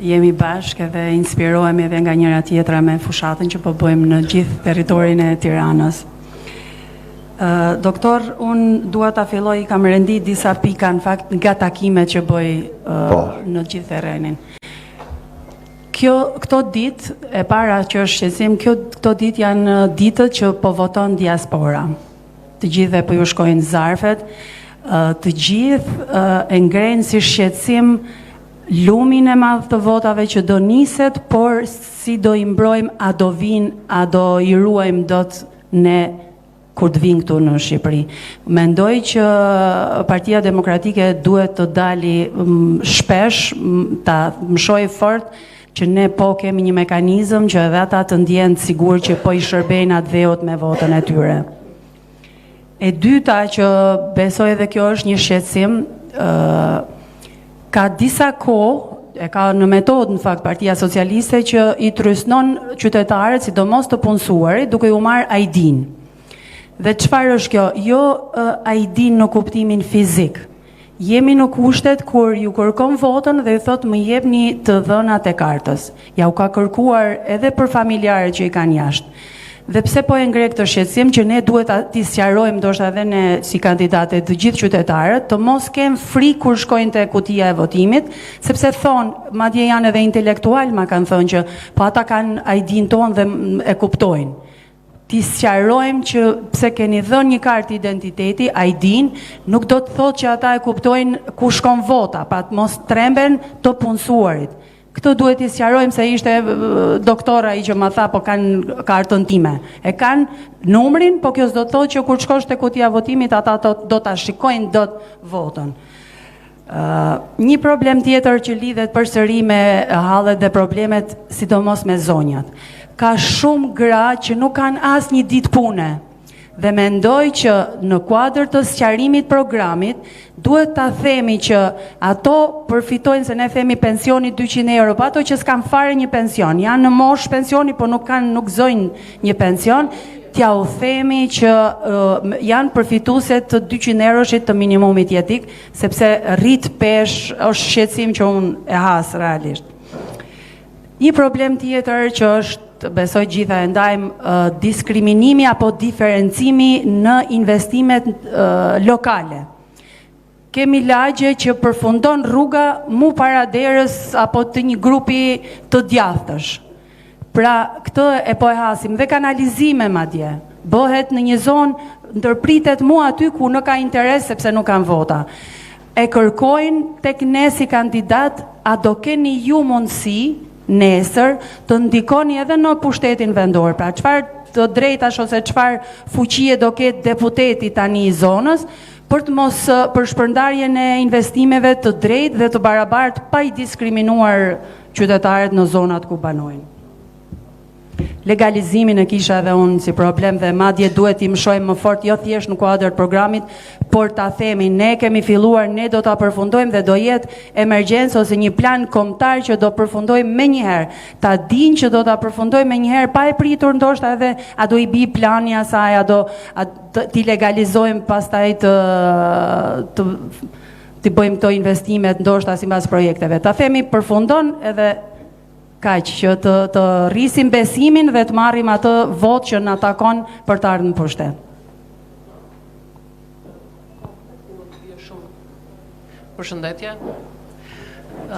jemi bashkë dhe inspirohemi edhe nga njëra tjetra me fushatën që po bëjmë në gjithë territorin e Tiranës. Doktor, unë dua ta filloj, kam rendit disa pika në fakt nga takimet që bëj në gjithë terrenin. Këto ditë, e para që është shqetësim, këto ditë janë ditët që po voton diaspora. Të gjithë po ju shkojnë zarfet, të gjithë e ngrenë si shqetësim lumin e madh të votave që do niset, por si do i mbrojmë, a do vinë, a do i ruajmë dot ne kur të vinë këtu në Shqipëri. Mendoj që Partia Demokratike duhet të dali shpesh, ta mshoj fort që ne po kemi një mekanizëm që edhe ata të ndjenë sigur që po i shërbejnë atë dheut me votën e tyre. E dyta që besoj edhe kjo është një shqetësim, ka disa kohë, e ka në metodë në fakt Partia Socialiste që i trysnon qytetarët, sidomos të punësuarit, duke u marrë ID-n. Dhe çfarë është kjo? Jo ID-n në kuptimin fizik. Jemi në kushtet kur ju kërkon votën dhe ju thot më jepni të dhënat e kartës. Ja u ka kërkuar edhe për familjarët që i kanë jashtë. Dhe pse po e ngre këtë shqetësim që ne duhet t'i sqarojmë ndoshta edhe ne si kandidate të gjithë qytetarët, të mos kemë frikë kur shkojnë te kutia e votimit, sepse thonë, madje janë edhe intelektual, ma kanë thënë që po ata kanë ID-n tonë dhe e kuptojnë. T'i sqarojmë që pse keni dhënë një kartë identiteti, ID-n, nuk do të thotë që ata e kuptojnë ku shkon vota, pa të mos tremben të punësuarit. Këtë duhet i sqarojmë se ishte doktora i që ma tha po kanë kartën time. E kanë numrin, po kjo s'do të thotë që kur shkosh te kutia votimit ata do ta shikojnë dot votën. Një problem tjetër që lidhet përsëri me hallet dhe problemet, sidomos me zonjat. Ka shumë gra që nuk kanë asnjë ditë pune. Dhe mendoj që në kuadër të sqarimit programit duhet ta themi që ato përfitojnë, se ne themi pensioni 200 euro, pa ato që s'kan fare një pension, janë në moshë pensioni, po nuk zojnë një pension, t'ja u themi që janë përfituese të 200 euroshit të minimumit jetik, sepse rrit pesh është shqetësim që unë e has realisht. Një problem tjetër që është, besoj gjitha e ndajmë, diskriminimi apo diferencimi në investimet lokale. Kemi lagje që përfundon rruga mu para derës apo të një grupi të djathtësh. Pra këtë e po e hasim dhe kanalizime madje. Bëhet në një zonë, ndërpritet mu aty ku nuk ka interes sepse nuk kanë vota. E kërkojnë tek ne si kandidat, a do keni ju mundësi nesër të ndikoni edhe në pushtetin vendor, pra çfarë të drejtash ose çfarë fuqie do ketë deputeti tani i zonës për të mos për shpërndarjen e investimeve të drejtë dhe të barabartë pa i diskriminuar qytetarët në zonat ku banojnë. Legalizimin e kisha edhe unë si problem dhe madje duhet i mësojmë më fort, jo thjesht në kuadër të programit, por ta themi ne kemi filluar, ne do ta përfundojmë dhe do jetë emergjencë ose një plan kombëtar që do përfundojmë menjëherë. Ta dinë që do ta përfundojmë menjëherë pa e pritur ndoshta edhe a do i bi plani asaj, ti legalizojmë pastaj të bëjmë këto investimet ndoshta sipas projekteve. Ta themi përfundon edhe kaq që të rrisim besimin dhe të marrim atë votë që na takon për të ardhur në pushtet. Përshëndetje.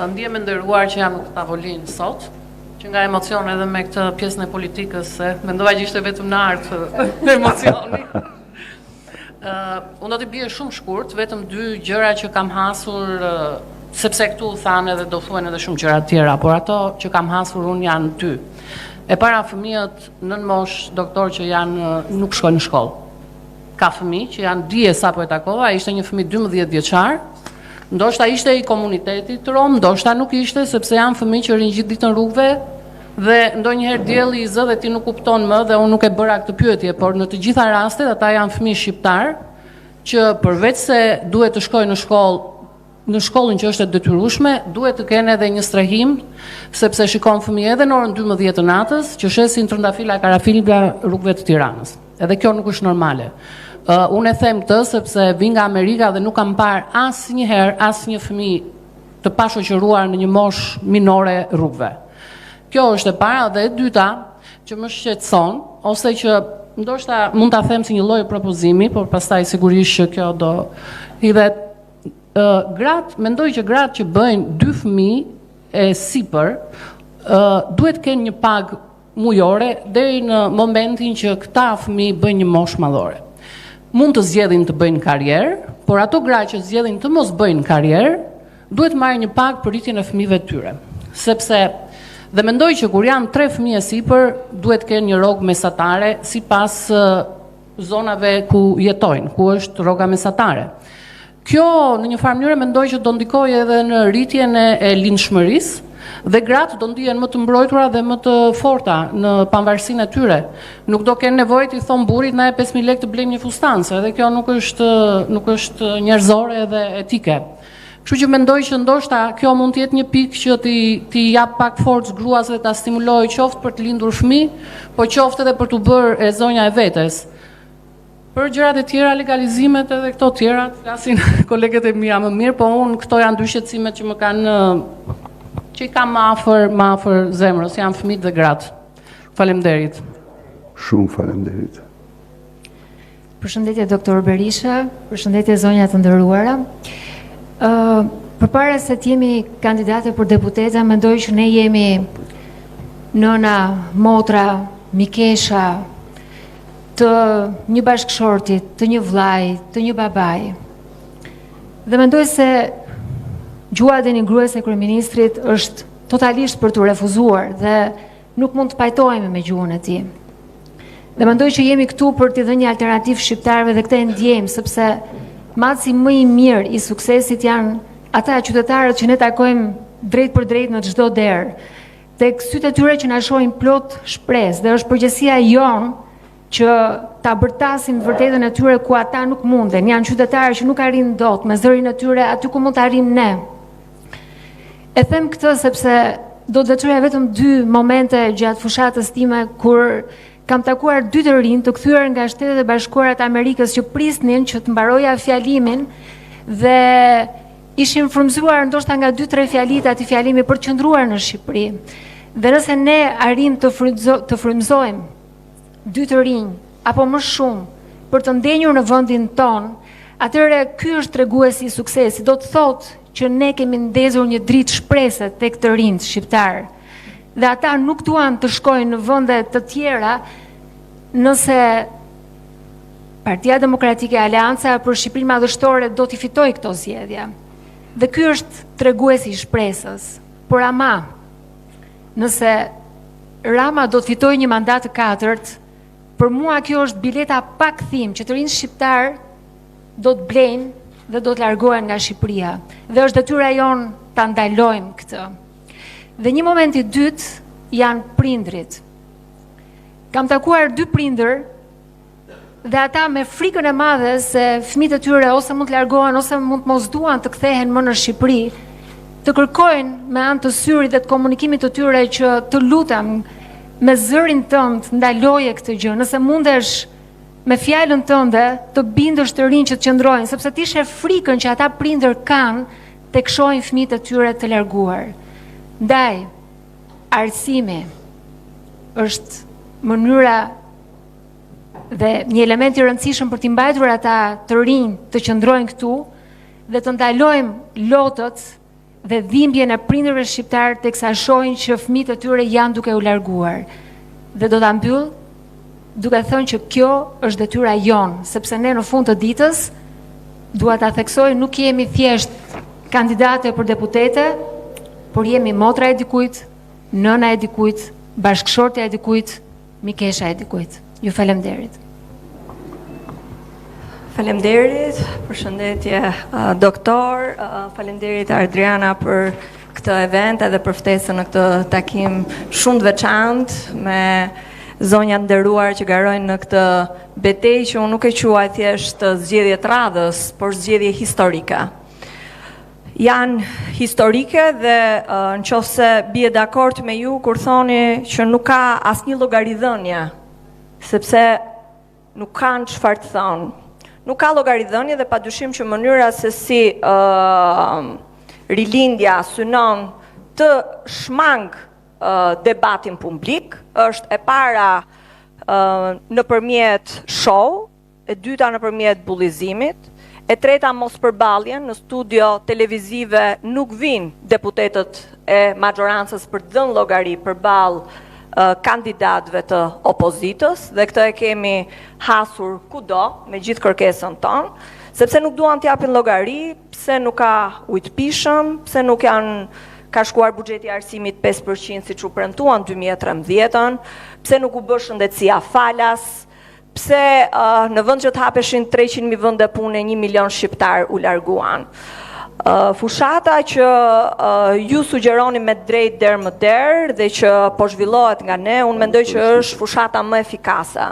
Ndjem e nderuar që jam në këtë tavolinë sot, që nga emocion edhe me këtë pjesën e politikës, se mendova që ishte vetëm në art emocioni. Unë do t'i bie shumë shkurt, vetëm 2 gjëra që kam hasur, sepse këtu thanë edhe do thuhen edhe shumë gjëra tjera, por ato që kam hasur unë janë 2. E para, fëmijët nën mosh doktor që nuk shkojnë në shkollë. Ka fëmijë që janë dje sapo e takova, ishte një fëmijë 12 vjeçar, ndoshta ishte i komunitetit rom, ndoshta nuk ishte, sepse janë fëmijë që rinë gjithë ditën rrugëve dhe ndonjëherë dielli i zë dhe ti nuk kupton më dhe unë nuk e bëra këtë pyetje, por në të gjitha rastet ata janë fëmijë shqiptar që përveç se duhet të shkojnë në shkollën që është e detyrueshme, duhet të kenë edhe një strehim, sepse shikon fëmijë edhe në orën 12 të natës, që shesin trëndafila karafila rrugëve të Tiranës. Edhe kjo nuk është normale. Unë e them këtë sepse vi nga Amerika dhe nuk kam parë asnjëherë asnjë fëmijë të pashoqëruar në një moshë minore rrugëve. Kjo është e para dhe e dyta që më shqetëson, ose që ndoshta mund ta them si një lloj propozimi, por pastaj sigurisht që kjo do hidhet. Mendoj që gratë që bëjnë 2 fëmijë e sipër duhet kenë një pagë mujore deri në momentin që këta fëmijë bëjnë një moshë madhore. Mund të zgjedhin të bëjnë karrierë, por ato gra që zgjedhin të mos bëjnë karrierë, duhet marrë një pagë për rritjen e fëmijëve të tyre. Sepse dhe mendoj që kur janë 3 fëmijë e sipër, duhet kenë një rrogë mesatare sipas zonave ku jetojnë, ku është rroga mesatare. Kjo në një farë mënyrë mendoj që do ndikojë edhe në rritjen e lindshmërisë dhe gratë do ndihen më të mbrojtura dhe më të forta në pavarësinë e tyre. Nuk do kenë nevojë të i thon burrit na e 5000 lekë të blejmë një fustan, se edhe kjo nuk është njerëzore dhe etike. Kështu që mendoj që ndoshta kjo mund të jetë një pikë që ti jap pak forcë gruas dhe ta stimulojë qoftë për të lindur fëmijë, po qoftë edhe për t'u bërë e zonja e vetes. Për gjërat e tjera, legalizimet edhe këto tjera, flasin kolegët e mia më mirë, po unë këto janë 2 shqetësimet që i kam më afër zemrës, janë fëmijët dhe gratë. Faleminderit. Shumë faleminderit. Përshëndetje doktor Berisha, përshëndetje zonja të nderuara. Përpara se të jemi kandidate për deputeta, mendoj që ne jemi nëna, motra, mikesha, të një bashkëshortit, të një vllai, të një babai. Dhe mendoj se gjua e një gruas e kryeministrit është totalisht për të refuzuar dhe nuk mund të pajtohemi me gjuhën e tij. Dhe mendoj që jemi këtu për t'i dhënë një alternativë shqiptarëve dhe këtë e ndjejmë sepse matësi më i mirë i suksesit janë ata qytetarët që ne takojmë drejt për drejt në çdo derë. Tek sytë e tyre që na shohin plot shpresë dhe është përgjegjësia jonë që ta bërtasim vërtetën e tyre ku ata nuk munden, janë qytetarë që nuk arrin dot me zërin e tyre aty ku mund të arrim ne. E them këtë sepse do të veçoja vetëm 2 momente gjatë fushatës time kur kam takuar 2 të rinj të kthyer nga Shtetet e Bashkuara të Amerikës që prisnin që të mbaroja fjalimin dhe ishin frymzuar ndoshta nga 2-3 fjalita aty fjalimi për të qëndruar në Shqipëri. Dhe nëse ne arrim të frymzojmë 2 të rinj apo më shumë për të ndenjur në vendin ton, atëherë ky është treguesi i suksesit. Do të thotë që ne kemi ndezur një dritë shprese tek të rinjt shqiptar. Dhe ata nuk duan të shkojnë në vende të tjera nëse Partia Demokratike Aleanca për Shqipërinë Madhështore do t'i fitojë këto zgjedhje. Dhe ky është treguesi i shpresës. Por ama, nëse Rama do të fitojë një mandat të 4, për mua kjo është bileta pa kthim që të rinjt shqiptar do të blejnë dhe do të largohen nga Shqipëria. Dhe është detyra jonë ta ndalojmë këtë. Dhe një moment i dytë janë prindrit. kam takuar 2 prindër dhe ata me frikën e madhe se fëmijët e tyre ose mund të largohen ose mund të mos duan të kthehen më në Shqipëri, të kërkojnë me anë të syrit dhe të komunikimit të tyre që të lutem me zërin tënd ndaloje këtë gjë, nëse mundesh me fjalën tënde të bindësh të rinj që të qëndrojnë, sepse ti sheh frikën që ata prindër kanë tek shohin fëmijët e tyre të larguar. Ndaj, arsimi është mënyra dhe një element i rëndësishëm për t'i mbajtur ata të rinj të qëndrojnë këtu dhe të ndalojmë lotët dhe dhimbjen e prindërve shqiptar teksa shohin që fëmijët e tyre janë duke u larguar. Dhe do ta mbyll duke thënë që kjo është detyra jonë, sepse ne në fund të ditës, dua ta theksoj, nuk jemi thjesht kandidate për deputete, por jemi motra e dikujt, nëna e dikujt, bashkëshortja e dikujt, mikesha e dikujt. Ju falemnderit. Falemnderit, përshëndetje doktor, falemnderit Adriana për këtë event edhe për ftesën në këtë takim shumë të veçantë me zonja nderuar që garojnë në këtë betejë që unë nuk e quaj thjesht zgjedhje të radhës, por zgjedhje historike. Janë historike dhe nëse bie dakord me ju kur thoni që nuk ka asnjë llogaridhënie, sepse nuk kanë çfarë të thonë. Nuk ka llogaridhënie dhe padyshim që mënyra se si rilindja synon të shmang debatin publik është e para nëpërmjet show, e dyta nëpërmjet bullizimit, e treta mos përballjen, në studio televizive nuk vinë deputetët e majorancës për të dhënë llogari përballë kandidatëve të opozitës dhe këtë e kemi hasur kudo me gjithë kërkesën tonë, sepse nuk duan të japin llogari, pse nuk ka ujë të pishëm, pse nuk ka shkuar buxheti i arsimit 5% siç u premtuan 2013, pse nuk u bë shëndetësia falas, pse në vend që të hapeshin 300.000 vende pune, 1 milion shqiptar u larguan. Fushata që ju sugjeroni me drejt der më der dhe që po zhvillohet nga ne, unë mendoj që është fushata më efikase.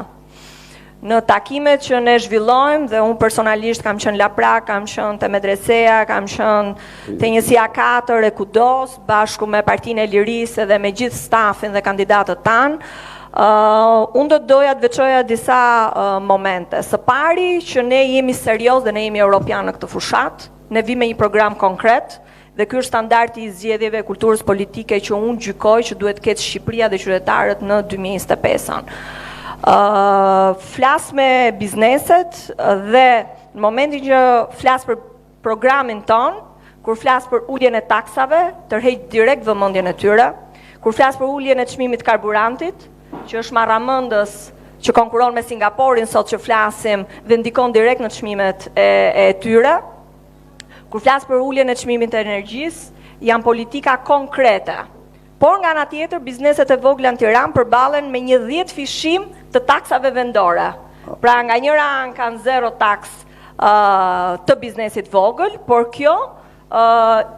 Në takimet që ne zhvillojmë, dhe unë personalisht kam qenë Laprak, kam qenë te Medreseja, kam qenë te Njësia 4 e kudos, bashku me Partinë e Lirisë dhe me gjithë stafin dhe kandidatët tanë, unë do doja të veçoja disa momente. Së pari që ne jemi serioz dhe ne jemi europian në këtë fushat, ne vi me një program konkret dhe ky është standardi i zgjedhjeve e kulturës politike që unë gjykoj që duhet ketë Shqipëria dhe qytetarët në 2025-ën. Flas me bizneset dhe në momentin që flas për programin ton, kur flas për uljen e taksave, tërheq direkt vëmendjen e tyre, kur flas për uljen e çmimit të karburantit, që është marramëndës që konkuron me Singaporin sot që flasim dhe ndikon direkt në çmimet e tyre. Kur flas për uljen e çmimit të energjisë, janë politika konkrete. Por nga ana tjetër, bizneset e vogla në Tiranë përballen me një 10 fishim të taksave vendore. Pra nga njëra anë kanë 0 taks të biznesit vogël, por kjo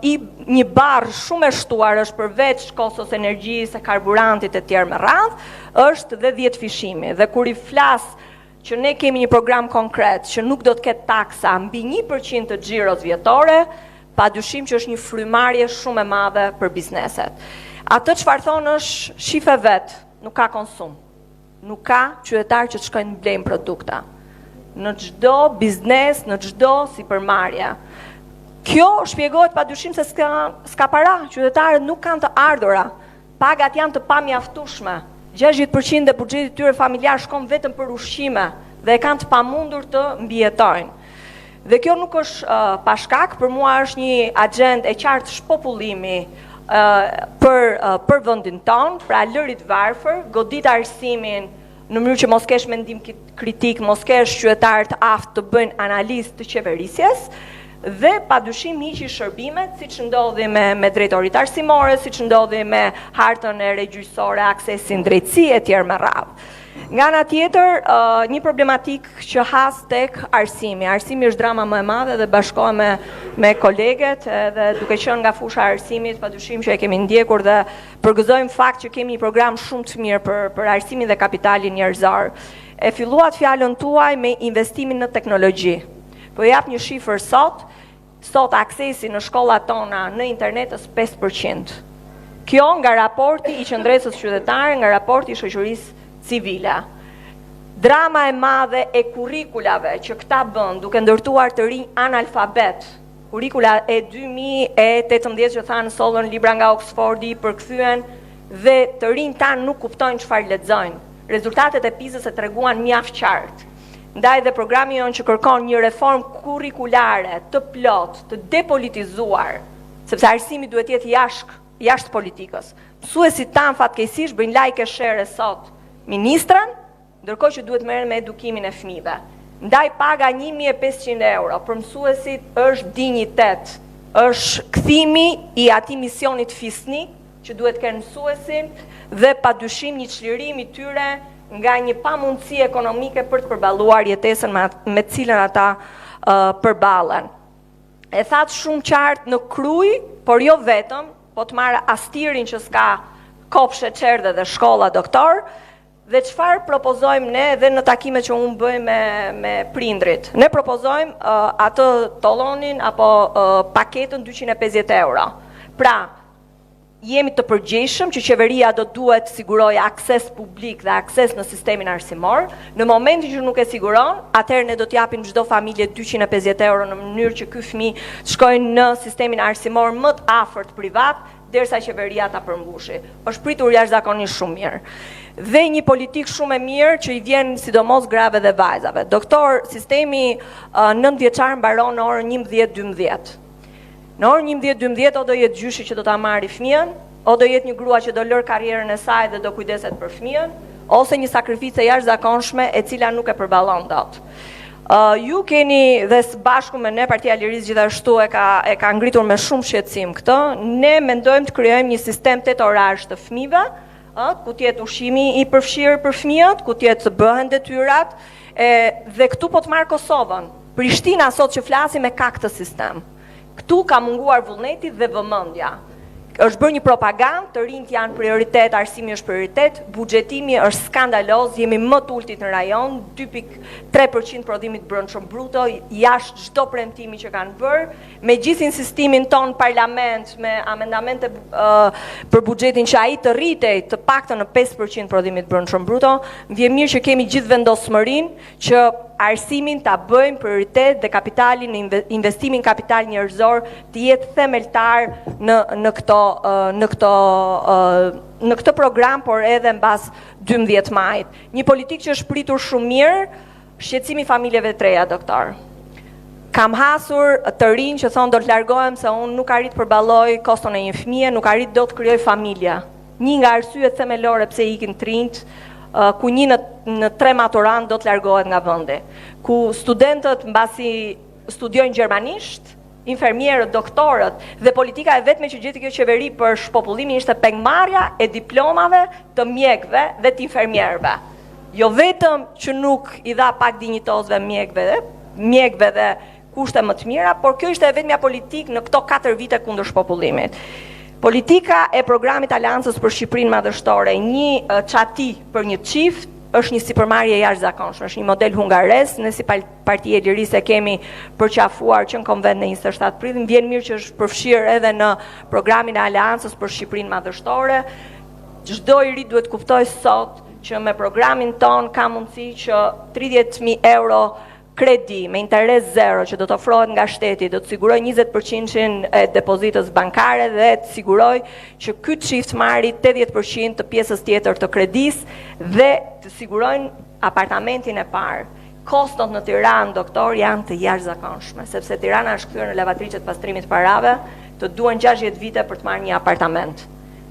i një barë shumë e shtuar është përveç kostos energjisë, karburantit e tjerë me radhë, është dhe 10 fishimi. Dhe kur i flas që ne kemi një program konkret që nuk do të ketë taksa mbi 1% të xhiros vjetore, padyshim që është një frymarrje shumë e madhe për bizneset. Atë çfarë thonë është shife vet, nuk ka konsum. Nuk ka qytetar që të shkojnë blejnë produkta. Në çdo biznes, në çdo sipërmarrje. Kjo shpjegohet padyshim se s'ka para, qytetarët nuk kanë të ardhura, pagat janë të pamjaftueshme. 60% e buxhetit tyre familjar shkon vetëm për ushqime dhe e kanë të pamundur të mbijetojnë. Dhe kjo nuk është pa shkak, për mua është një agjendë e qartë shpopullimi për vendin tonë, pra lërit varfër, godit arsimin në mënyrë që mos kesh mendim kritik, mos kesh qytetar të aftë të bëjnë analizë të qeverisjes, dhe padyshim hiqi shërbimet, siç ndodhi me drejtoritë arsimore, siç ndodhi me hartën e regjisore, aksesin drejtësi e tjerë me radhë. Nga ana tjetër, një problematik që has tek arsimi. Arsimi është drama më e madhe dhe bashkohem me koleget dhe duke qenë nga fusha e arsimit, padyshim që e kemi ndjekur dhe përgëzojmë fakt që kemi një program shumë të mirë për arsimin dhe kapitalin njerëzor. E filluat fjalën tuaj me investimin në teknologji. Po jap një shifër sot aksesi në shkollat tona në internet është 5%. Kjo nga raporti i qendresës qytetare, nga raporti i shoqërisë civile. Drama e madhe e kurrikulave që këta bën duke ndërtuar të rinj analfabet. Kurrikula e 2018 që thanë sollën libra nga Oxfordi përkthyen dhe të rinj tanë nuk kuptojnë çfarë lexojnë. Rezultatet e PISA-s e treguan mjaft qartë. Ndaj dhe programi jonë që kërkon një reformë kurrikulare të plot, të depolitizuar, sepse arsimi duhet jetë jashtë politikës. Mësuesit tanë fatkeqësisht bëjnë like share sot ministrën, ndërkohë që duhet merren me edukimin e fëmijëve. Ndaj paga 1.500 euro për mësuesit është dinjitet, është kthimi i atij misionit fisnik që duhet kenë mësuesin dhe padyshim një çlirim i tyre nga një pamundësi ekonomike për të përballuar jetesën me të cilën ata përballen. E thatë shumë qartë në Kruj, por jo vetëm, po të marrë Astirin që s'ka kopshe çerdhe dhe shkolla doktor. Dhe çfarë propozojmë ne edhe në takimet që unë bëj me prindrit? Ne propozojmë atë tollonin apo paketën 250 euro. Pra, jemi të përgjegjshëm që qeveria do duhet sigurojë akses publik dhe akses në sistemin arsimor. Në momentin që nuk e siguron, atëherë ne do t'japim çdo familje 250 euro në mënyrë që ky fëmijë të shkojnë në sistemin arsimor më të afërt privat, derisa qeveria ta përmbushi. Është pritur jashtëzakonisht shumë mirë. Dhe një politik shumë e mirë që i vjen sidomos grave dhe vajzave. Doktor, sistemi 9 vjeçar mbaron në orën 11:12. Në orën 11:12 o do jetë gjyshi që do ta marrë fëmijën, o do jetë një grua që do lër karrierën e saj dhe do kujdeset për fëmijën, ose një sakrificë e jashtëzakonshme e cila nuk e përballon dot. Ju keni dhe së bashku me ne, Partia e Lirisë gjithashtu e ka ngritur me shumë shqetësim këtë. Ne mendojmë të krijojmë një sistem tetorarsh të fëmijëve, ku t'jetë ushqimi i përfshirë për fëmijët, ku t'jetë të bëhen detyrat, dhe këtu po të marrë Kosovën. Prishtina sot që flasim ka këtë sistem. Këtu ka munguar vullneti dhe vëmendja. Është bërë një propagandë, të rinjt janë prioritet, arsimi është prioritet, buxhetimi është skandaloz, jemi më të ultit në rajon, 2.3% prodhimit brendshëm bruto, jashtë çdo premtimi që kanë bërë, me gjithë insistimin ton parlament me amendamente për buxhetin që ai të rritej të paktën në 5% prodhimit brendshëm bruto, më vjen mirë që kemi gjithë vendosmërinë që arsimin ta bëjmë prioritet dhe kapitalin, investimin kapital njerëzor të jetë themeltar në këtë program, por edhe mbas 12 majit. Një politikë që është pritur shumë mirë, shqetësimi familjeve të reja, doktor. Kam hasur të rinj që thonë do të largohem se unë nuk arrit përballoj koston e një fëmije, nuk arrit do të krijoj familja. Një nga arsyet themelore pse ikin të rinjt, ku një në 3 maturant do të largohet nga vendi, ku studentët mbasi studiojnë gjermanisht, infermierët, doktorët dhe politika e vetme që gjeti kjo qeveri për shpopullimin ishte pengmarrja e diplomave të mjekëve dhe të infermierëve. Jo vetëm që nuk i dha pak dinjitozve mjekëve dhe kushte më të mira, por kjo ishte e vetmja politikë në këto 4 vite kundër shpopullimit. Politika e programit Aleancës për Shqipërinë Madhështore, një çati për një çift, është një sipërmarrje jashtëzakonshme, është një model hungares, ne si Partia e Lirisë e kemi përqafuar që në konvent në 27 prill, më vjen mirë që është përfshirë edhe në programin e Aleancës për Shqipërinë Madhështore. Çdo i ri duhet kuptojë sot që me programin ton ka mundësi që 30.000 euro kredi me interes zero që do të ofrohet nga shteti, do të siguroj 20% e depozitës bankare dhe të siguroj që ky çift marri 80% të pjesës tjetër të kredis dhe të sigurojnë apartamentin e parë. Kostot në Tiranë, doktor, janë të jashtëzakonshme, sepse Tirana është kthyer në lavatriçet pastrimit parave, të duhen 60 vite për të marrë një apartament.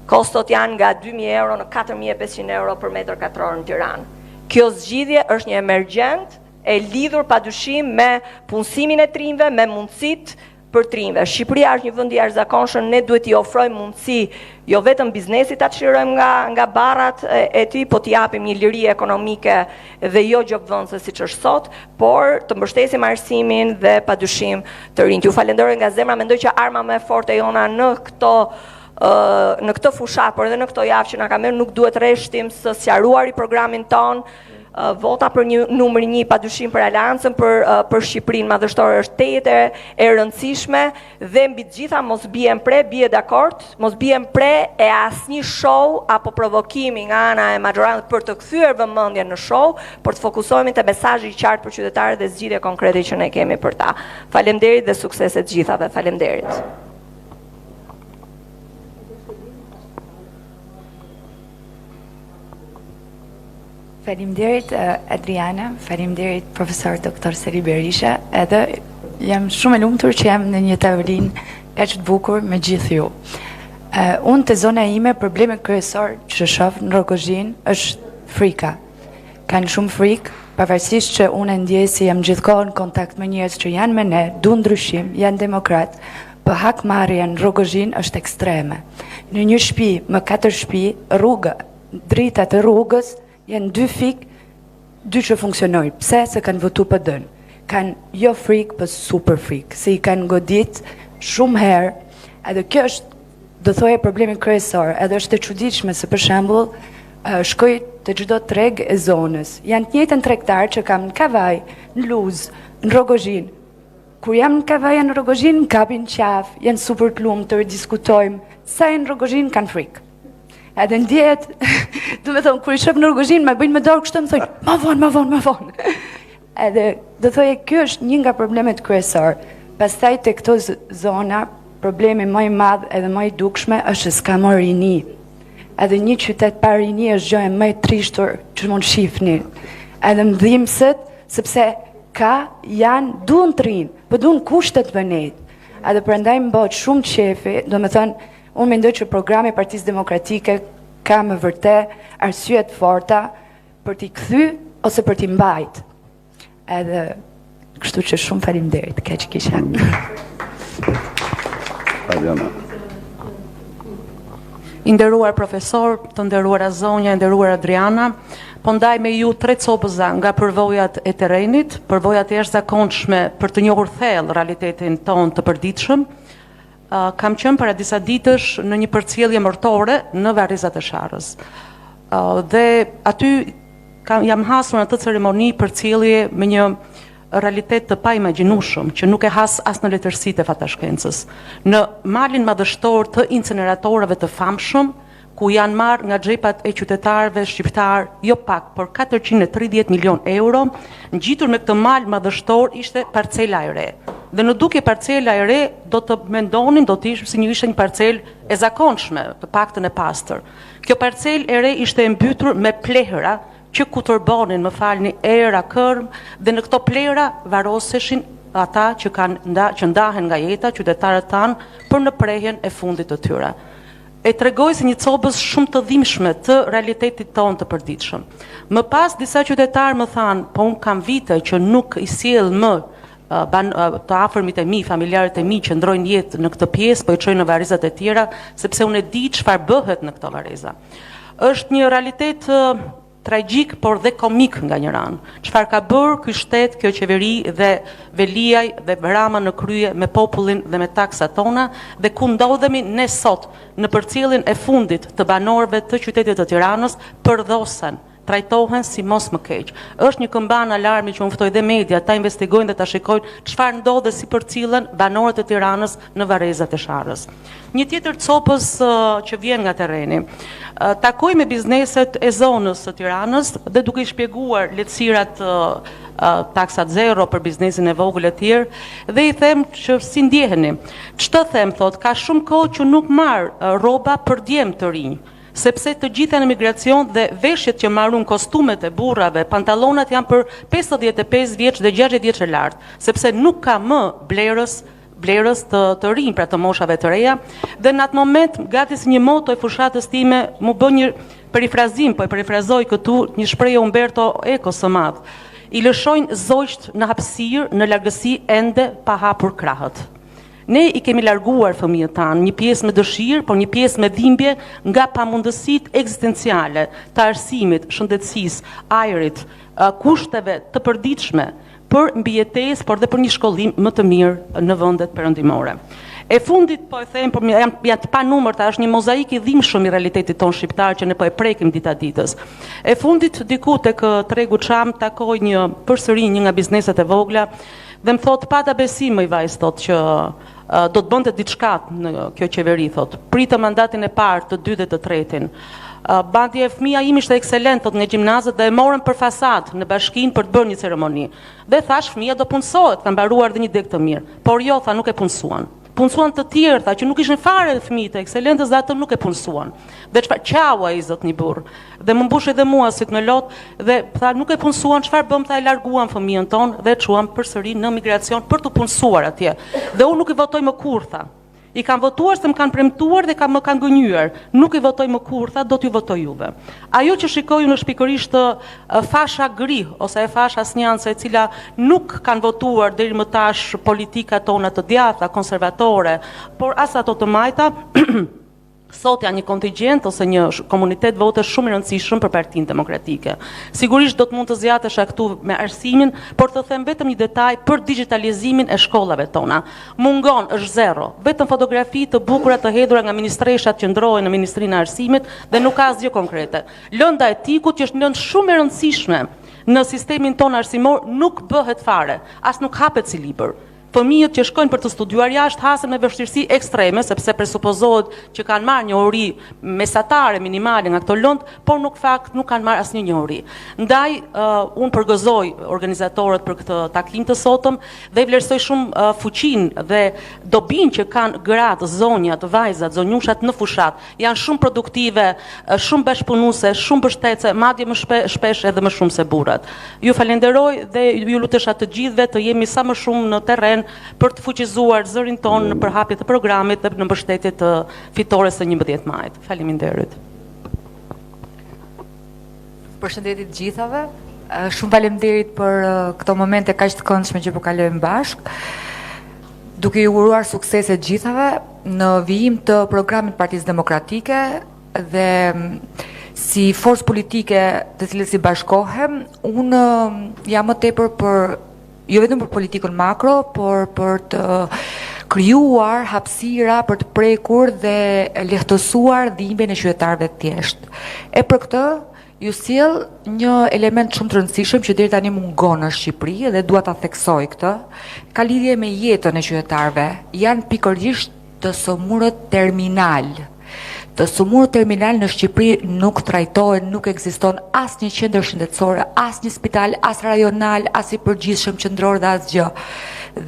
Kostot janë nga 2.000 euro në 4.500 euro për metër katror në Tiranë. Kjo zgjidhje është një emergjent e lidhur padyshim me punësimin e trinjve, me mundësit për trinjve. Shqipëria është një vend i jashtëzakonshëm, ne duhet t'i ofrojmë mundësi jo vetëm biznesit ta çlirojmë nga barrat e tij, po t'i japim një liri ekonomike dhe jo gjobvënse siç është sot, por të mbështesim arsimin dhe padyshim të rinjt. Ju falenderoj nga zemra, mendoj që arma më e fortë jona në këtë fushat, por edhe në këto javë që na ka merr, nuk duhet rreshtim së sqaruar i programin ton. Vota për një numër 1 padyshim për Aleancën për Shqipërinë madhështore është tetë e rëndësishme dhe mbi të gjitha mos bien pre, bie dakord, mos bien pre e asnjë show apo provokimi nga ana e majorantit për të kthyer vëmendjen në show, por të fokusohemi te mesazhi i qartë për qytetarët dhe zgjidhje konkrete që ne kemi për ta. Faleminderit dhe suksese të gjithave. Faleminderit. Faleminderit Adriana, faleminderit profesor doktor Seri Berisha, edhe jam shumë e lumtur që jam në një tavolinë kaq të bukur me gjithë ju. Unë te zona ime problemi kryesor që shoh në Rogozhin është frika. Kanë shumë frikë, pavarësisht që unë ndjej se jam gjithkohë në kontakt me njerëz që janë me ne, duan ndryshim, janë demokrat, për hakmarrja në Rogozhin është ekstreme. Në një shtëpi, më 4 shtëpi, rruga, dritat e rrugës janë 2 fik, 2 që funksionojnë. Pse? Se kanë votu PD-n. Kanë jo frikë, për super frikë, se i kanë godit shumë herë, edhe kjo është, do thoje, problemi kryesor, edhe është e çuditshme se për shembull, shkoj të çdo treg e zonës. Janë të njëjtën tregtar që kam në Kavaj, në Luzë, në Rogozhin. Kur jam në Kavaj në Rogozhin, në kapin qaf, janë super të lumtur, diskutojmë, sa e në Rogozhin kanë frikë. Edhe ndjet, du me thonë, kur i shëp në Rogozhin, me bëjnë me dorë kështë më thonë, ma vonë. Edhe, do thoje, kjo është një nga problemet kryesor. Pastaj të këto zona, problemi më i madh edhe më i dukshme është s'ka më rini. Edhe një qytet pa rini është gjë e më e trishtur që mund shifni. Edhe më dhimbset, sepse duan të rinë, po duan kushtet vënet. Edhe prandaj më bëhet shumë qefi, do me thonë, unë mendoj që programi Partisë Demokratike ka më vërtet arsye të forta për t'i kthy ose për t'i mbajt. Edhe kështu që shumë faleminderit, kaq kisha. Adriana. I nderuar profesor, të nderuara zonja, i nderuar Adriana, po ndaj me ju 3 copëza nga përvojat e terrenit, përvojat e jashtëzakonshme për të njohur thellë realitetin ton të përditshëm. Kam qenë para disa ditësh në një përcjellje mërtore në Varrizat e Sharrës. Dhe aty jam hasur në atë ceremoni përcjellje me një realitet të paimagjinueshëm që nuk e has as në letërsitë e fatashkencës. Në malin madhështor të incineratorëve të famshëm, ku janë marrë nga xhepat e qytetarëve shqiptar jo pak, por 430 milion euro, ngjitur me këtë mal madhështor ishte parcela e re. Dhe në duke parcela e re, do të mendonin, do të ishte si një parcel e zakonshme, të paktën e pastër. Kjo parcel e re ishte e mbytur me plehra që kutërbonin, më falni, era, kërm, dhe në këto plehra varoseshin ata që ndahen nga jeta, qytetarët tanë, për në prehjen e fundit të tyre. E tregoj si një copës shumë të dhimbshme të realitetit tonë të përditshëm. Më pas disa qytetarë më thanë, po unë kam vite që nuk i sjell më të afërmit e mi, familjarët e mi që ndrojnë jetë në këtë pjesë, po i çojnë në varrizat e tjera, sepse unë e di çfarë bëhet në këto varriza. Është një realitet tragjik, por dhe komik nga një ranë. Çfarë ka bërë ky shtet, kjo qeveri dhe Veliaj dhe Rama në krye me popullin dhe me taksat tona, dhe ku ndodhemi ne sot në përcjelljen e fundit të banorëve të qytetit të Tiranës, përdhosen, trajtohen si mos më keq. Është një këmban alarmi që unë ftoj dhe media ta investigojnë dhe ta shikojnë çfarë ndodh dhe si përcillen banorët e Tiranës në Varrizat e Sharrës. Një tjetër copës që vjen nga terreni. Takoj me bizneset e zonës së Tiranës dhe duke i shpjeguar lehtësirat taksat zero për biznesin e vogël e tjerë, dhe i them që si ndjeheni. Ç'të them, thot, ka shumë kohë që nuk marr rroba për djem të rinj, sepse të gjitha në migracion dhe veshjet që marrun, kostumet e burrave, pantallonat janë për 55 vjeç dhe 60 vjeç e lartë, sepse nuk ka më blerës të rinj, pra të moshave të reja, dhe në atë moment, gati si një moto e fushatës time, mu bë një perifrazim, po e perifrazoj këtu një shprehje Umberto Eco së madh. I lëshojnë zojsht në hapësirë, në largësi ende pa hapur krahët. Ne I kemi larguar fëmijët tanë, një pjesë me dëshirë, por një pjesë me dhimbje nga pamundësitë ekzistenciale të arsimit, shëndetësisë, ajrit, kushteve të përditshme për mbijetesë, por dhe për një shkollim më të mirë në vendet perëndimore. E fundit po e them, por janë të panumërta, është një mozaik I dhimbshëm I realitetit ton shqiptar që ne po e prekim dita ditës. E fundit diku tek tregu Çam takoj përsëri një nga bizneset e vogla dhe më thot pata besim më I vajzë thot që do të bënte diçka në kjo qeveri thot. Pritë mandatin e parë, të dytë dhe të tretin. Bandje fëmia im ishte ekselent thot nga gjimnazet dhe e morën për fasad në bashkinë për të bërë një ceremoni. Dhe thash fëmia do punësohet, ka mbaruar dhe një deg të mirë. Por jo, tha nuk e punësuan. Punësuan të tjerë, tha që nuk ishin fare fëmijët e ekselentës dhe atë nuk e punësuan. Dhe çfarë qau ai zot një burr. Dhe më mbush edhe mua si në lot dhe tha nuk e punësuan, çfarë bëm tha e larguan fëmijën ton dhe e çuam përsëri në migracion për të punësuar atje. Dhe unë nuk I votoj më kurrë tha. I kanë votuar se më kanë premtuar dhe më kanë gënjur. Nuk I votoj më kurrë tha, do t'ju votoj juve. Ajo që shikoj në shpikërisht fasha gri ose e fasha asnjanse e cila nuk kanë votuar deri më tash politikat tona të djatha, konservatore, por as ato të majta, sot janë një kontingjent ose një komunitet votesh shumë I rëndësishëm për Partinë Demokratike. Sigurisht do të mund të zjatesha këtu me arsimin, por të them vetëm një detaj për digitalizimin e shkollave tona. Mungon është zero, vetëm fotografi të bukura të hedhura nga ministreshat që ndrohen në Ministrinë e Arsimit dhe nuk ka asgjë konkrete. Lënda e etikut që është lëndë shumë e rëndësishme në sistemin ton arsimor nuk bëhet fare, as nuk hapet si libër. Fëmijët që shkojnë për të studiuar jashtë hasen me vështirësi ekstreme, sepse presupozohet që kanë marrë një ori mesatare minimale nga këto lëndë, por nuk kanë marrë asnjë një ori. Ndaj, unë përgëzoj organizatorët për këtë takim të sotëm dhe I vlerësoj shumë fuqinë dhe dobinë që kanë gratë, zonjat, vajzat, zonjushat në fushat. Janë shumë produktive, shumë bashkëpunuese, shumë mbështetëse, madje më shpesh edhe më shumë se burrat. Ju falenderoj dhe ju lutesha të gjithëve të jemi sa më shumë në terren për të fuqizuar zërin tonë në përhapje të programit dhe në mbështetje të fitores së 11 majit. Faleminderit. Përshëndetje të gjithave. Shumë faleminderit për këto momente kaq të këndshme që po kalojmë bashkë. Duke ju uruar suksese të gjithave në vijim të programit Partisë Demokratike dhe si forcë politike të cilës I bashkohem, unë jam më tepër për jo vetëm për politikën makro, por për të krijuar hapësira për të prekur dhe lehtësuar dhimbjen e qytetarëve të thjeshtë. E për këtë ju sjell një element shumë të rëndësishëm që deri tani mungon në Shqipëri dhe dua ta theksoj këtë, ka lidhje me jetën e qytetarëve. Janë pikërisht të sëmurët terminal. Të sëmurët terminal në Shqipëri nuk trajtohen, nuk ekziston as një qendër shëndetësore, as një spital, as rajonal, as I përgjithshëm qendror dhe asgjë.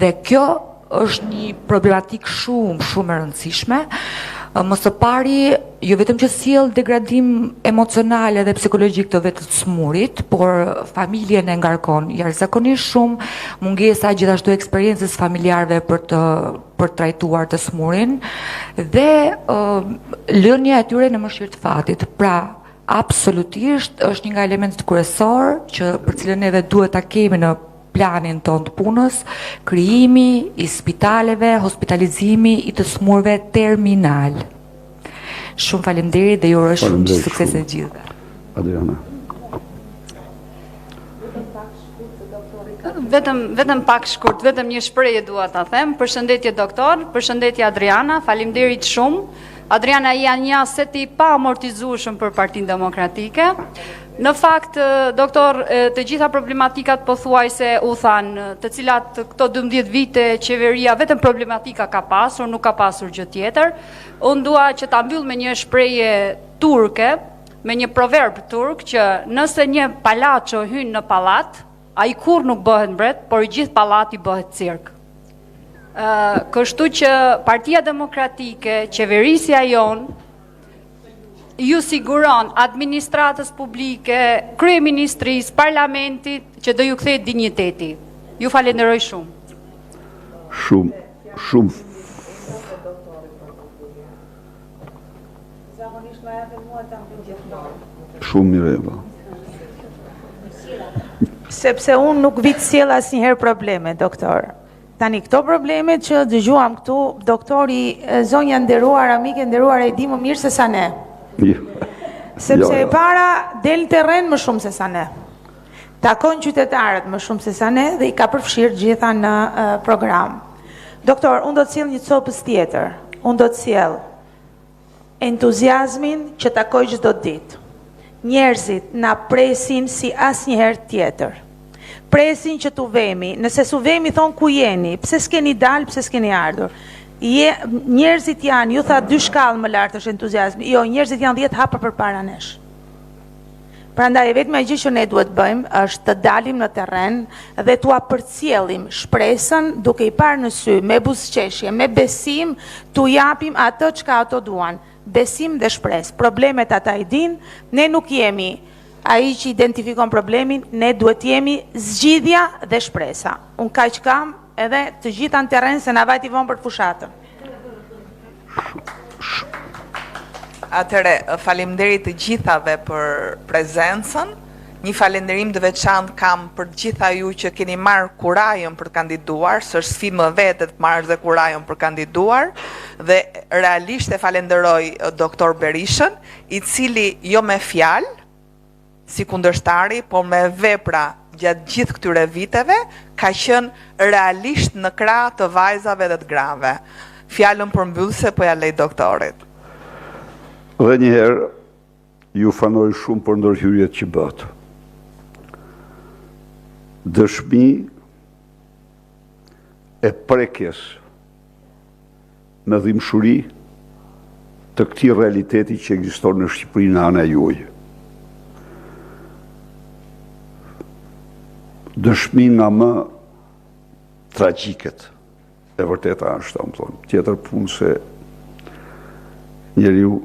Dhe kjo është një problematik shumë e rëndësishme. Më së pari, jo vetëm që sjell degradim emocional dhe psikologjik të vetë të smurit, por familjen e ngarkon jashtëzakonisht shumë, mungesa gjithashtu eksperiencës familjarëve për trajtuar të smurin dhe lënia e tyre në mëshirë të fatit. Pra, absolutisht është një nga elementet kryesor që për cilën edhe duhet ta kemi në planin ton të punës, krijimi I spitaleve, hospitalizimi I të smurve terminal. Shumë faleminderit dhe ju uroj shumë sukses të gjithëve. Adriana. Vetëm pak shkurt, vetëm një shprehje dua ta them. Përshëndetje doktor, përshëndetje Adriana, faleminderit shumë. Adriana janë një aset I pa amortizueshëm për Partinë Demokratike. Në fakt, doktor, të gjitha problematikat pothuajse u thanë, të cilat këto 12 vite qeveria vetëm problematika ka pasur, nuk ka pasur gjë tjetër. Unë dua që ta mbyll me një shprehje turke, me një proverb turk që nëse një palaço hyn në pallat, ai kurrë nuk bëhet mbret, por I gjithë pallati bëhet cirk. Kështu që Partia Demokratike, qeverisja jonë ju siguron administratës publike, kryeministrisë, parlamentit që do ju kthehet dinjiteti. Ju falenderoj shumë. Shumë. Shumë Mireva. Sepse unë nuk vi të sjell asnjëherë probleme, doktor. Tani, këto problemet që dëgjuam këtu, doktori, zonja nderuar, amike nderuar, e di më mirë se sa ne. Sepse e para del terren më shumë se sa ne. Takon qytetarët më shumë se sa ne dhe i ka përfshirë gjitha në program. Doktor, unë do të sjell një copës tjetër. Unë do të sjell entuziazmin që takoj çdo ditë. Njerëzit na presin si asnjëherë tjetër. Presin që tu vemi, nëse su vemi thonë ku jeni, pse s'keni dalë, pse s'keni ardhur. Njerëzit janë, ju tha 2 shkallë më lartë është entuziazmi, jo, njerëzit janë 10 hapa përpara nesh. Prandaj vetëm gjë që ne duhet bëjmë është të dalim në terren dhe t'u përcjellim shpresën duke i parë në sy, me buzëqeshje, me besim, t'u japim atë çka ato duan. Besim dhe shpresë. Problemet ata i din, ne nuk jemi ai që identifikon problemin, ne duhet jemi zgjidhja dhe shpresa. Unë kaq kam edhe të gjitha në terren se na vajti vonë për të fushatën. Atëre, faleminderit të gjithave për prezencën. Një falenderim të veçantë kam për gjitha ju që keni marrë kurajën për të kandiduar, së është sfidë më vete të marrë dhe kurajën për kandiduar, dhe realisht e falenderoj doktor Berishën, i cili jo me fjalë, si kundërshtari, po me vepra gjatë gjithë këtyre viteve, ka qenë realisht në krah të vajzave dhe të grave. Fjalën përmbyllëse po ja lej doktorit. Dhe njëherë, ju fanoj shumë për ndërhyrjet që bëtë. Dëshmi e prekjes me dhimbshuri të këtij realiteti që ekziston në Shqipëri në ana juaj. Dëshmi nga më tragjiket, e vërteta është, më thonë, tjetër punë se njeriu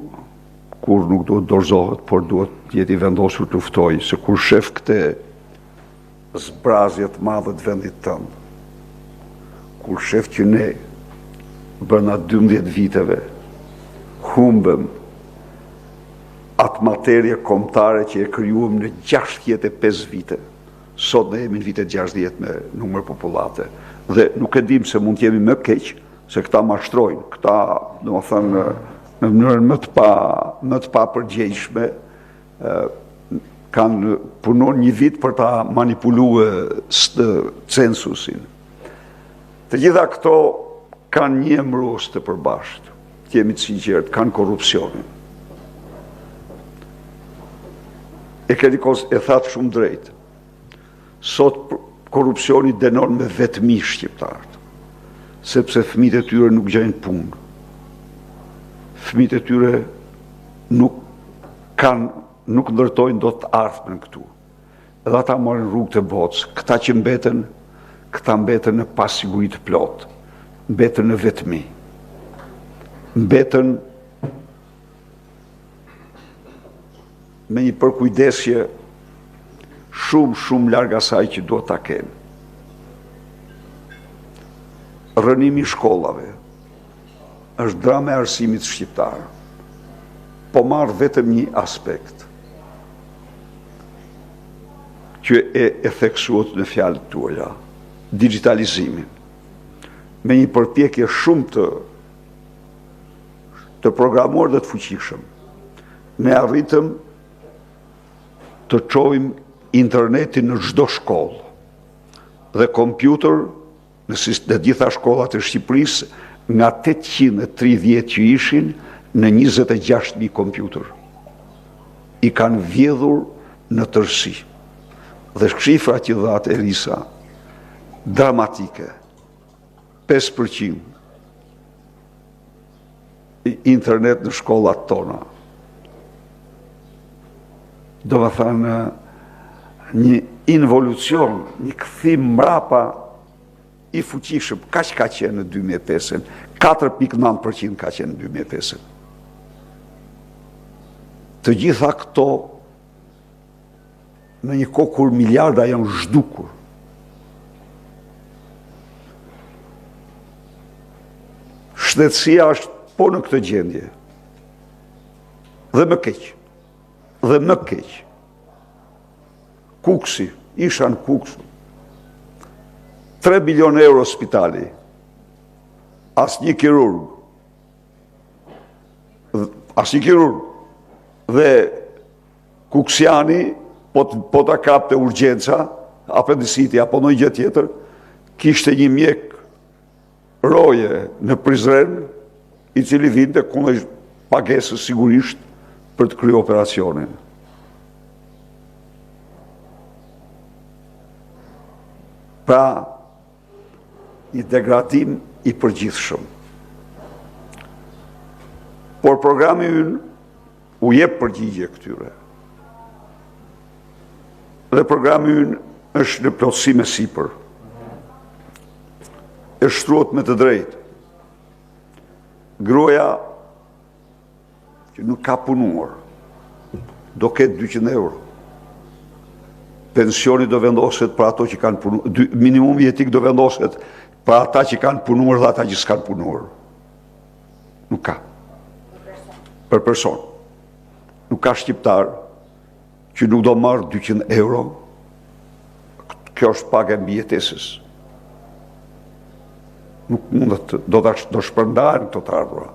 kur nuk duhet dorëzohet, por duhet jeti vendosur të luftoj, se kur shef këte zbrazjet madhe të vendit tënë, kur shef që ne brenda 12 viteve humbëm atë materje kombëtare që e krijuam në 65 vite, sot ne jemi në vitet 60 me numër popullate, dhe nuk e dim se mund të jemi më keq, se këta mashtrojnë, këta, domethënë, në mënyrën më të pa përgjegjshme, kanë punon një vit për ta manipuluar censusin. Të gjitha këto kanë një emërues të përbashkët, të jemi të sinqertë, kanë korrupsionin. E thatë shumë drejt. Sot korrupsioni dënon me vetmi shqiptarët, sepse fëmijët e tyre nuk gjejnë punë. Fëmijët e tyre nuk ndërtojnë do të ardhmen këtu. Edhe ata marrin rrugë të botës. Këta që mbeten në pasiguri të plot, mbeten në vetmi. Mbeten me një përkujdesje shumë larg asaj që duhet ta kenë. Rënimi i shkollave është drama e arsimit shqiptar, po marrë vetëm një aspekt që e theksuot në fjalët tuaja, digitalizimin, me një përpjekje shumë të programuar dhe të fuqishëm. Ne arritëm të çojmë internetin në çdo shkollë dhe kompjuter në gjitha shkollat e Shqipërisë, nga 830 që ishin në 26.000 kompjuter. I kanë vjedhur në tërësi. Dhe shifra që dhatë Elisa, dramatike, 5% internet në shkollat tona. Do të thënë një involucion, një kthim mrapa i fuqishëm, kaq ka qenë në 2005, 4.9% ka qenë në 2005. Të gjitha këto në një kohë kur miliarda janë zhdukur. Shtetësia është po në këtë gjendje. Dhe më keq. Dhe më keq. Kuksi, isha në Kuksu. 3 milion euro spitali, asnjë kirurg, dhe Kuksiani, po ta kapte urgjenca, apendiciti apo ndonjë gjë tjetër, kishte një mjek roje në Prizren, i cili vinte kundër pagesës sigurisht për të kryer operacionin. Pra, një degradim i përgjithshëm. Por programi ynë u jep përgjigje këtyre. Dhe programi ynë është në plotësim e sipër. E shtruhet me të drejtë. Gruaja që nuk ka punuar do ketë 200 euro. Pensioni do vendoset për ato që kanë punuar, minimumi jetik do vendoset për ata që kanë punuar dhe ata që s'kanë punuar. Nuk ka. Për person. Nuk ka shqiptar që nuk do marrë 200 euro. Kjo është paga mbijetesës. Nuk mundet, do shpërndarën këto të ardhura.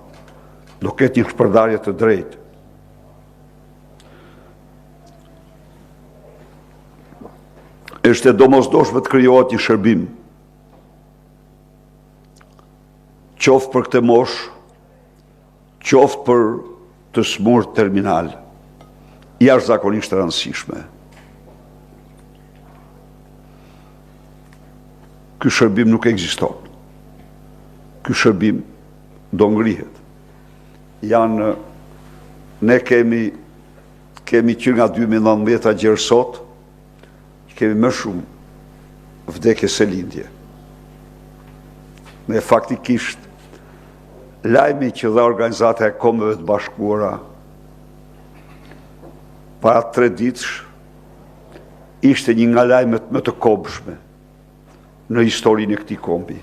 Do ketë një shpërndarje të drejtë. Është e domosdoshme të krijohet një shërbim, qoftë për këtë moshë, qoftë për të smurë terminal, jashtëzakonisht e rëndësishme. Ky shërbim nuk ekziston. Ky shërbim do ngrihet. Ne kemi që nga 2019 gjerë sot, kemi më shumë vdekje se lindje. Ne faktikisht, lajmi që dha Organizata e Kombeve të Bashkuara para 3 ditësh ishte një nga lajmet më të kobshme në historinë e këtij kombi.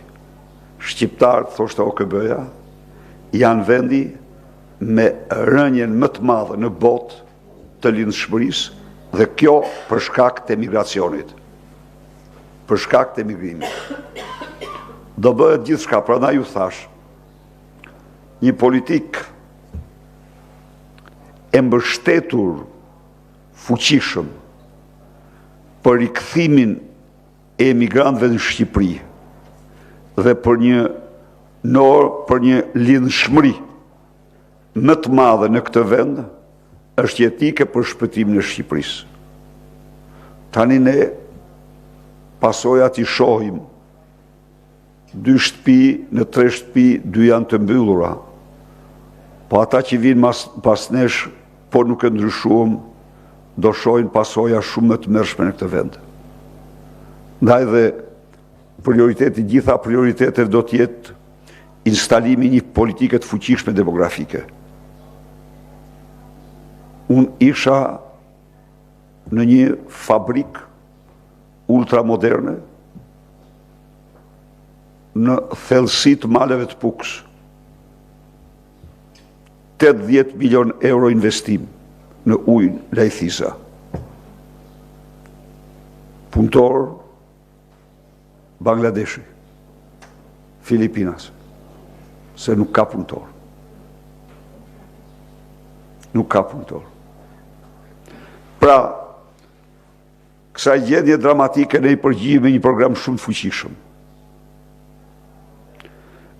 Shqiptarët, thoshte OKB-ja, janë vendi me rënjen më të madhe në botë të lindshmërisë, dhe kjo për shkak të emigracionit. Për shkak të emigrimit. Do bëhet gjithçka, prandaj ju thash, një politik e mbështetur fuqishëm për rikthimin e emigrantëve në Shqipëri dhe për një lindshmëri më të madhe në këtë vend, është jetike për shpëtimin e Shqipërisë. Tani ne pasojat i shohim 2 shtëpi, në 3 shtëpi, 2 janë të mbyllura. Po ata që vinë pas nesh, po nuk e ndryshuam, do shohin pasoja shumë më të mërshme në këtë vend. Ndaj dhe prioriteti, gjitha prioritetet do t'jetë instalimi një politike të fuqishme demografike. Unë isha në një fabrik ultramoderne në thellësi të maleve të Puks. 80 milion euro investim në ujin Lejthisa. Punëtor Bangladeshi, Filipinas, se nuk ka punëtor. Nuk ka punëtor. Pra, kësaj gjendje dramatike ne i përgjigjemi një program shumë fuqishëm.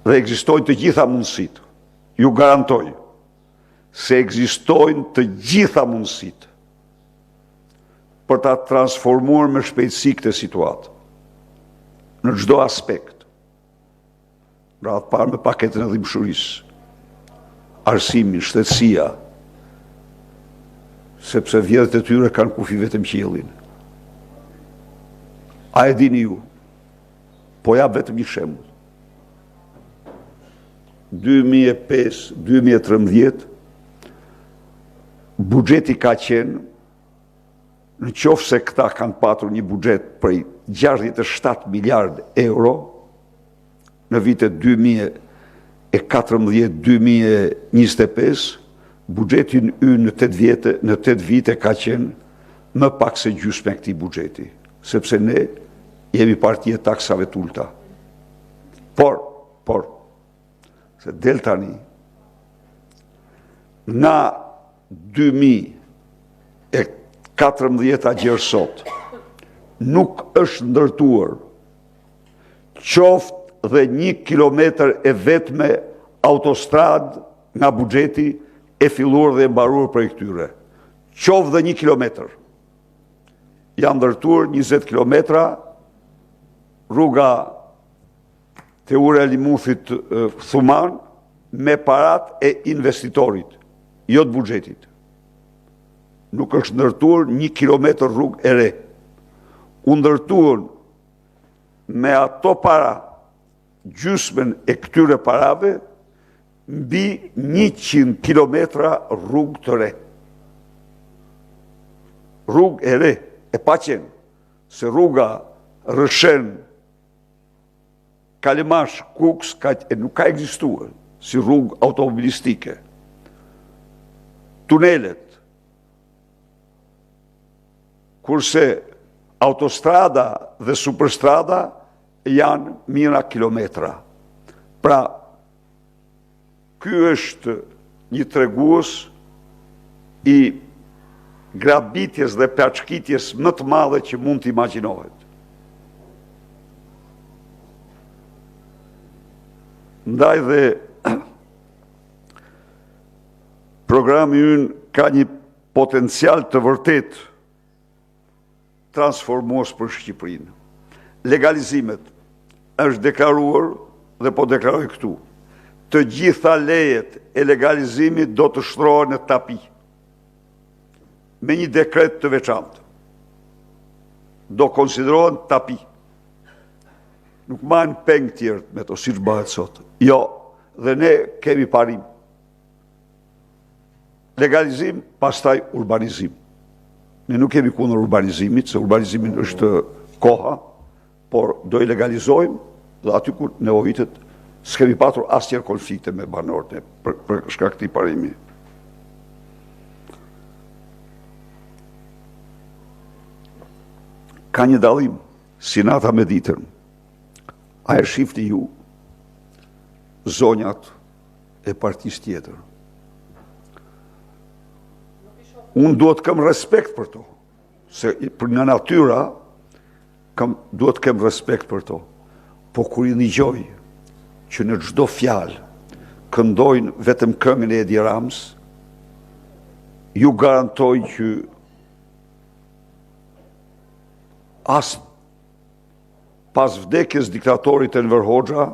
Dhe ekzistojnë të gjitha mundësit. Ju garantoj se ekzistojnë të gjitha mundësit për ta transformuar me shpejtësi këtë situatë. Në çdo aspekt. Radhë parë me paketën e dhimbshërisë, arsimin, shtetësia, sepse vjedhët e tyre kanë kufi vetëm qiellin. A e dini ju? Po jap vetëm një shembull. 2005-2013 buxheti ka qenë, në qoftë se këta kanë patur një buxhet prej 67 miliard euro në vitet 2014-2025, buxhetin ynë në 8 vite ka qenë më pak se gjysmë e këtij buxheti, sepse ne jemi partia taksave t'ulta. Por, se del tani, nga 2014 gjerë sot, nuk është ndërtuar qoftë dhe 1 kilometër e vetme autostrad nga buxheti e filluar dhe e mbaruar për këtyre. Qoftë dhe 1 kilometër. Janë ndërtuar 20 kilometra rruga Teure Limuthit Thuman me parat e investitorit, jo të buxhetit. Nuk është ndërtuar 1 kilometër rrugë e re. U ndërtuan me ato para gjysmën e këtyre parave mbi 100 kilometra rrugë të re. Rrugë e re, e pa qenë, se rruga Rëshen, Kalimash, Kuks, nuk ka ekzistuar si rrugë automobilistike. Tunelet, kurse autostrada dhe superstrada janë mijëra kilometra. Pra, ky është një tregues i grabitjes dhe plaçkitjes më të madhe që mund të imagjinohet. Ndaj dhe programi ynë ka një potencial të vërtet transformues për Shqipërinë. Legalizimet është deklaruar dhe po deklaroj këtu. Të gjitha lejet e legalizimit do të shtrohen në tapi me një dekret të veçantë. Do konsiderohen tapi. Nuk majnë peng tjerë me to, si që bëhet sot. Jo, dhe ne kemi parim. Legalizim, pastaj urbanizim. Ne nuk kemi kundër urbanizimit, se urbanizimin është koha, por do i legalizojmë dhe aty kur nevojitet s'kemi patur asnjëherë konflikte me banorët për shkak këtij parimi. Ka një dallim si nata me ditën. A e shifni ju zonjat e partisë tjetër? Unë duhet kam respekt për to, se për nga natyra duhet kem respekt për to. Po kur i ndigjoj që në çdo fjalë këndojnë vetëm këngën e Edi Rams, ju garantoj që as pas vdekjes diktatorit Enver Hoxha,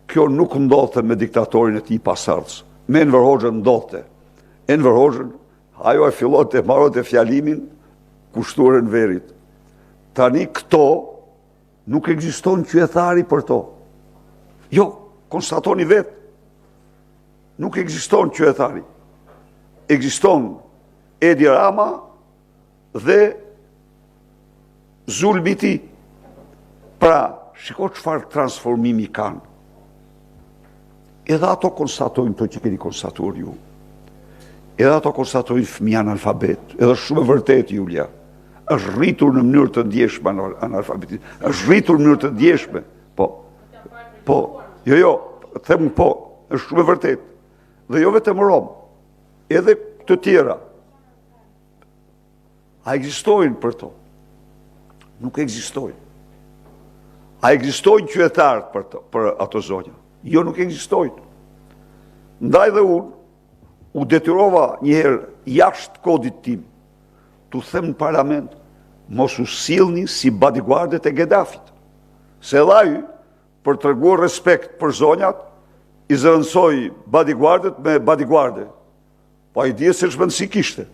kjo nuk ndodhte me diktatorin e tij pasardhës. Me Enver Hoxhën ndodhte. Enver Hoxhën, ajo e fillonte marrante fjalimin kushtuar Enverit. Tani këto nuk ekziston qytetari për to. Jo, konstatoni vetë. Nuk ekziston qytetari. Ekziston Edi Rama dhe zulmi i tij. Pra, shiko çfarë transformimi kanë. Edhe ato konstatojnë to që keni konstatuar ju. Edhe ato konstatojnë fëmijë analfabet. Edhe shumë e vërtet, Julia. Është rritur në mënyrë të ndjeshme analfabetisëm. Është rritur në mënyrë të ndjeshme. Po, jo, them po, është shumë e vërtet. Dhe jo vetëm Rom, edhe të tjera. A ekzistojnë për to? Nuk ekzistojnë. A ekzistojnë qytetarët për ato zonja? Jo, nuk ekzistojnë. Ndaj dhe unë, u detyrova njëherë jashtë kodit tim, të them në parlament, mos u sillni si bodyguardet e Gaddafit. Se edhe ai, për të treguar respekt për zonjat, i zëvendësoi bodyguardet me bodyguarde. Po ai di se ç'vendësi kishte.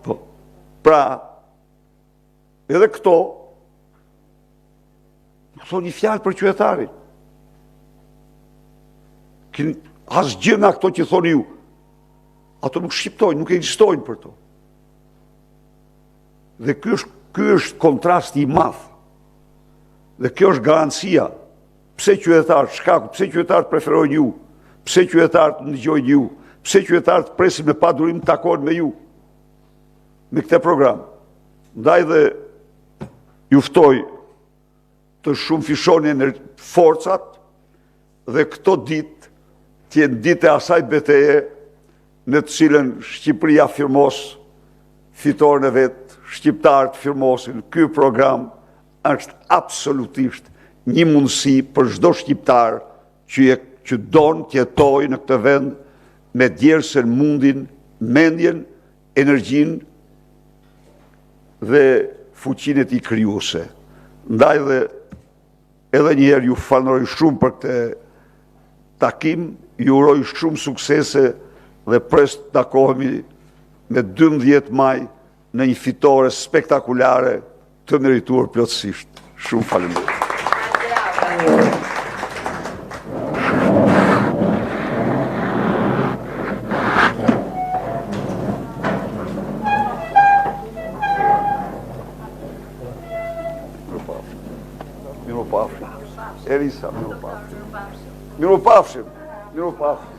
Po. Pra, edhe këto thonë një fjalë për qytetarin. Asgjë nga këto që thoni ju. Ato nuk shqiptojnë, nuk ekzistojnë për to. Dhe ky është kontrasti i madh. Dhe kjo është garancia. Pse qytetarët shkaku, pse qytetarët preferojnë ju, pse qytetarët ndëgjojnë ju, pse qytetarët presin me pa durim të takohen me ju. Me këtë program. Ndaj dhe ju ftoj të shumë fishoni forcat dhe këto ditë tjenë ditë e asaj beteje në të cilën Shqipëria firmos fitoren e vetë, shqiptarët firmosin. Ky program është absolutisht një mundësi për çdo shqiptar që don të jetojë në këtë vend me djersën, mundin, mendjen, energjinë dhe fuqinë e tij krijuese. Ndaj dhe edhe njëherë ju falenderoj shumë për këtë takim, ju uroj shumë suksese dhe pres të takohemi me 12 maj në një fitore spektakulare të merituar plotësisht. Shumë faleminderit. Miropafshim. Elisa, miropafshim. Miropafshim. Miropafshim.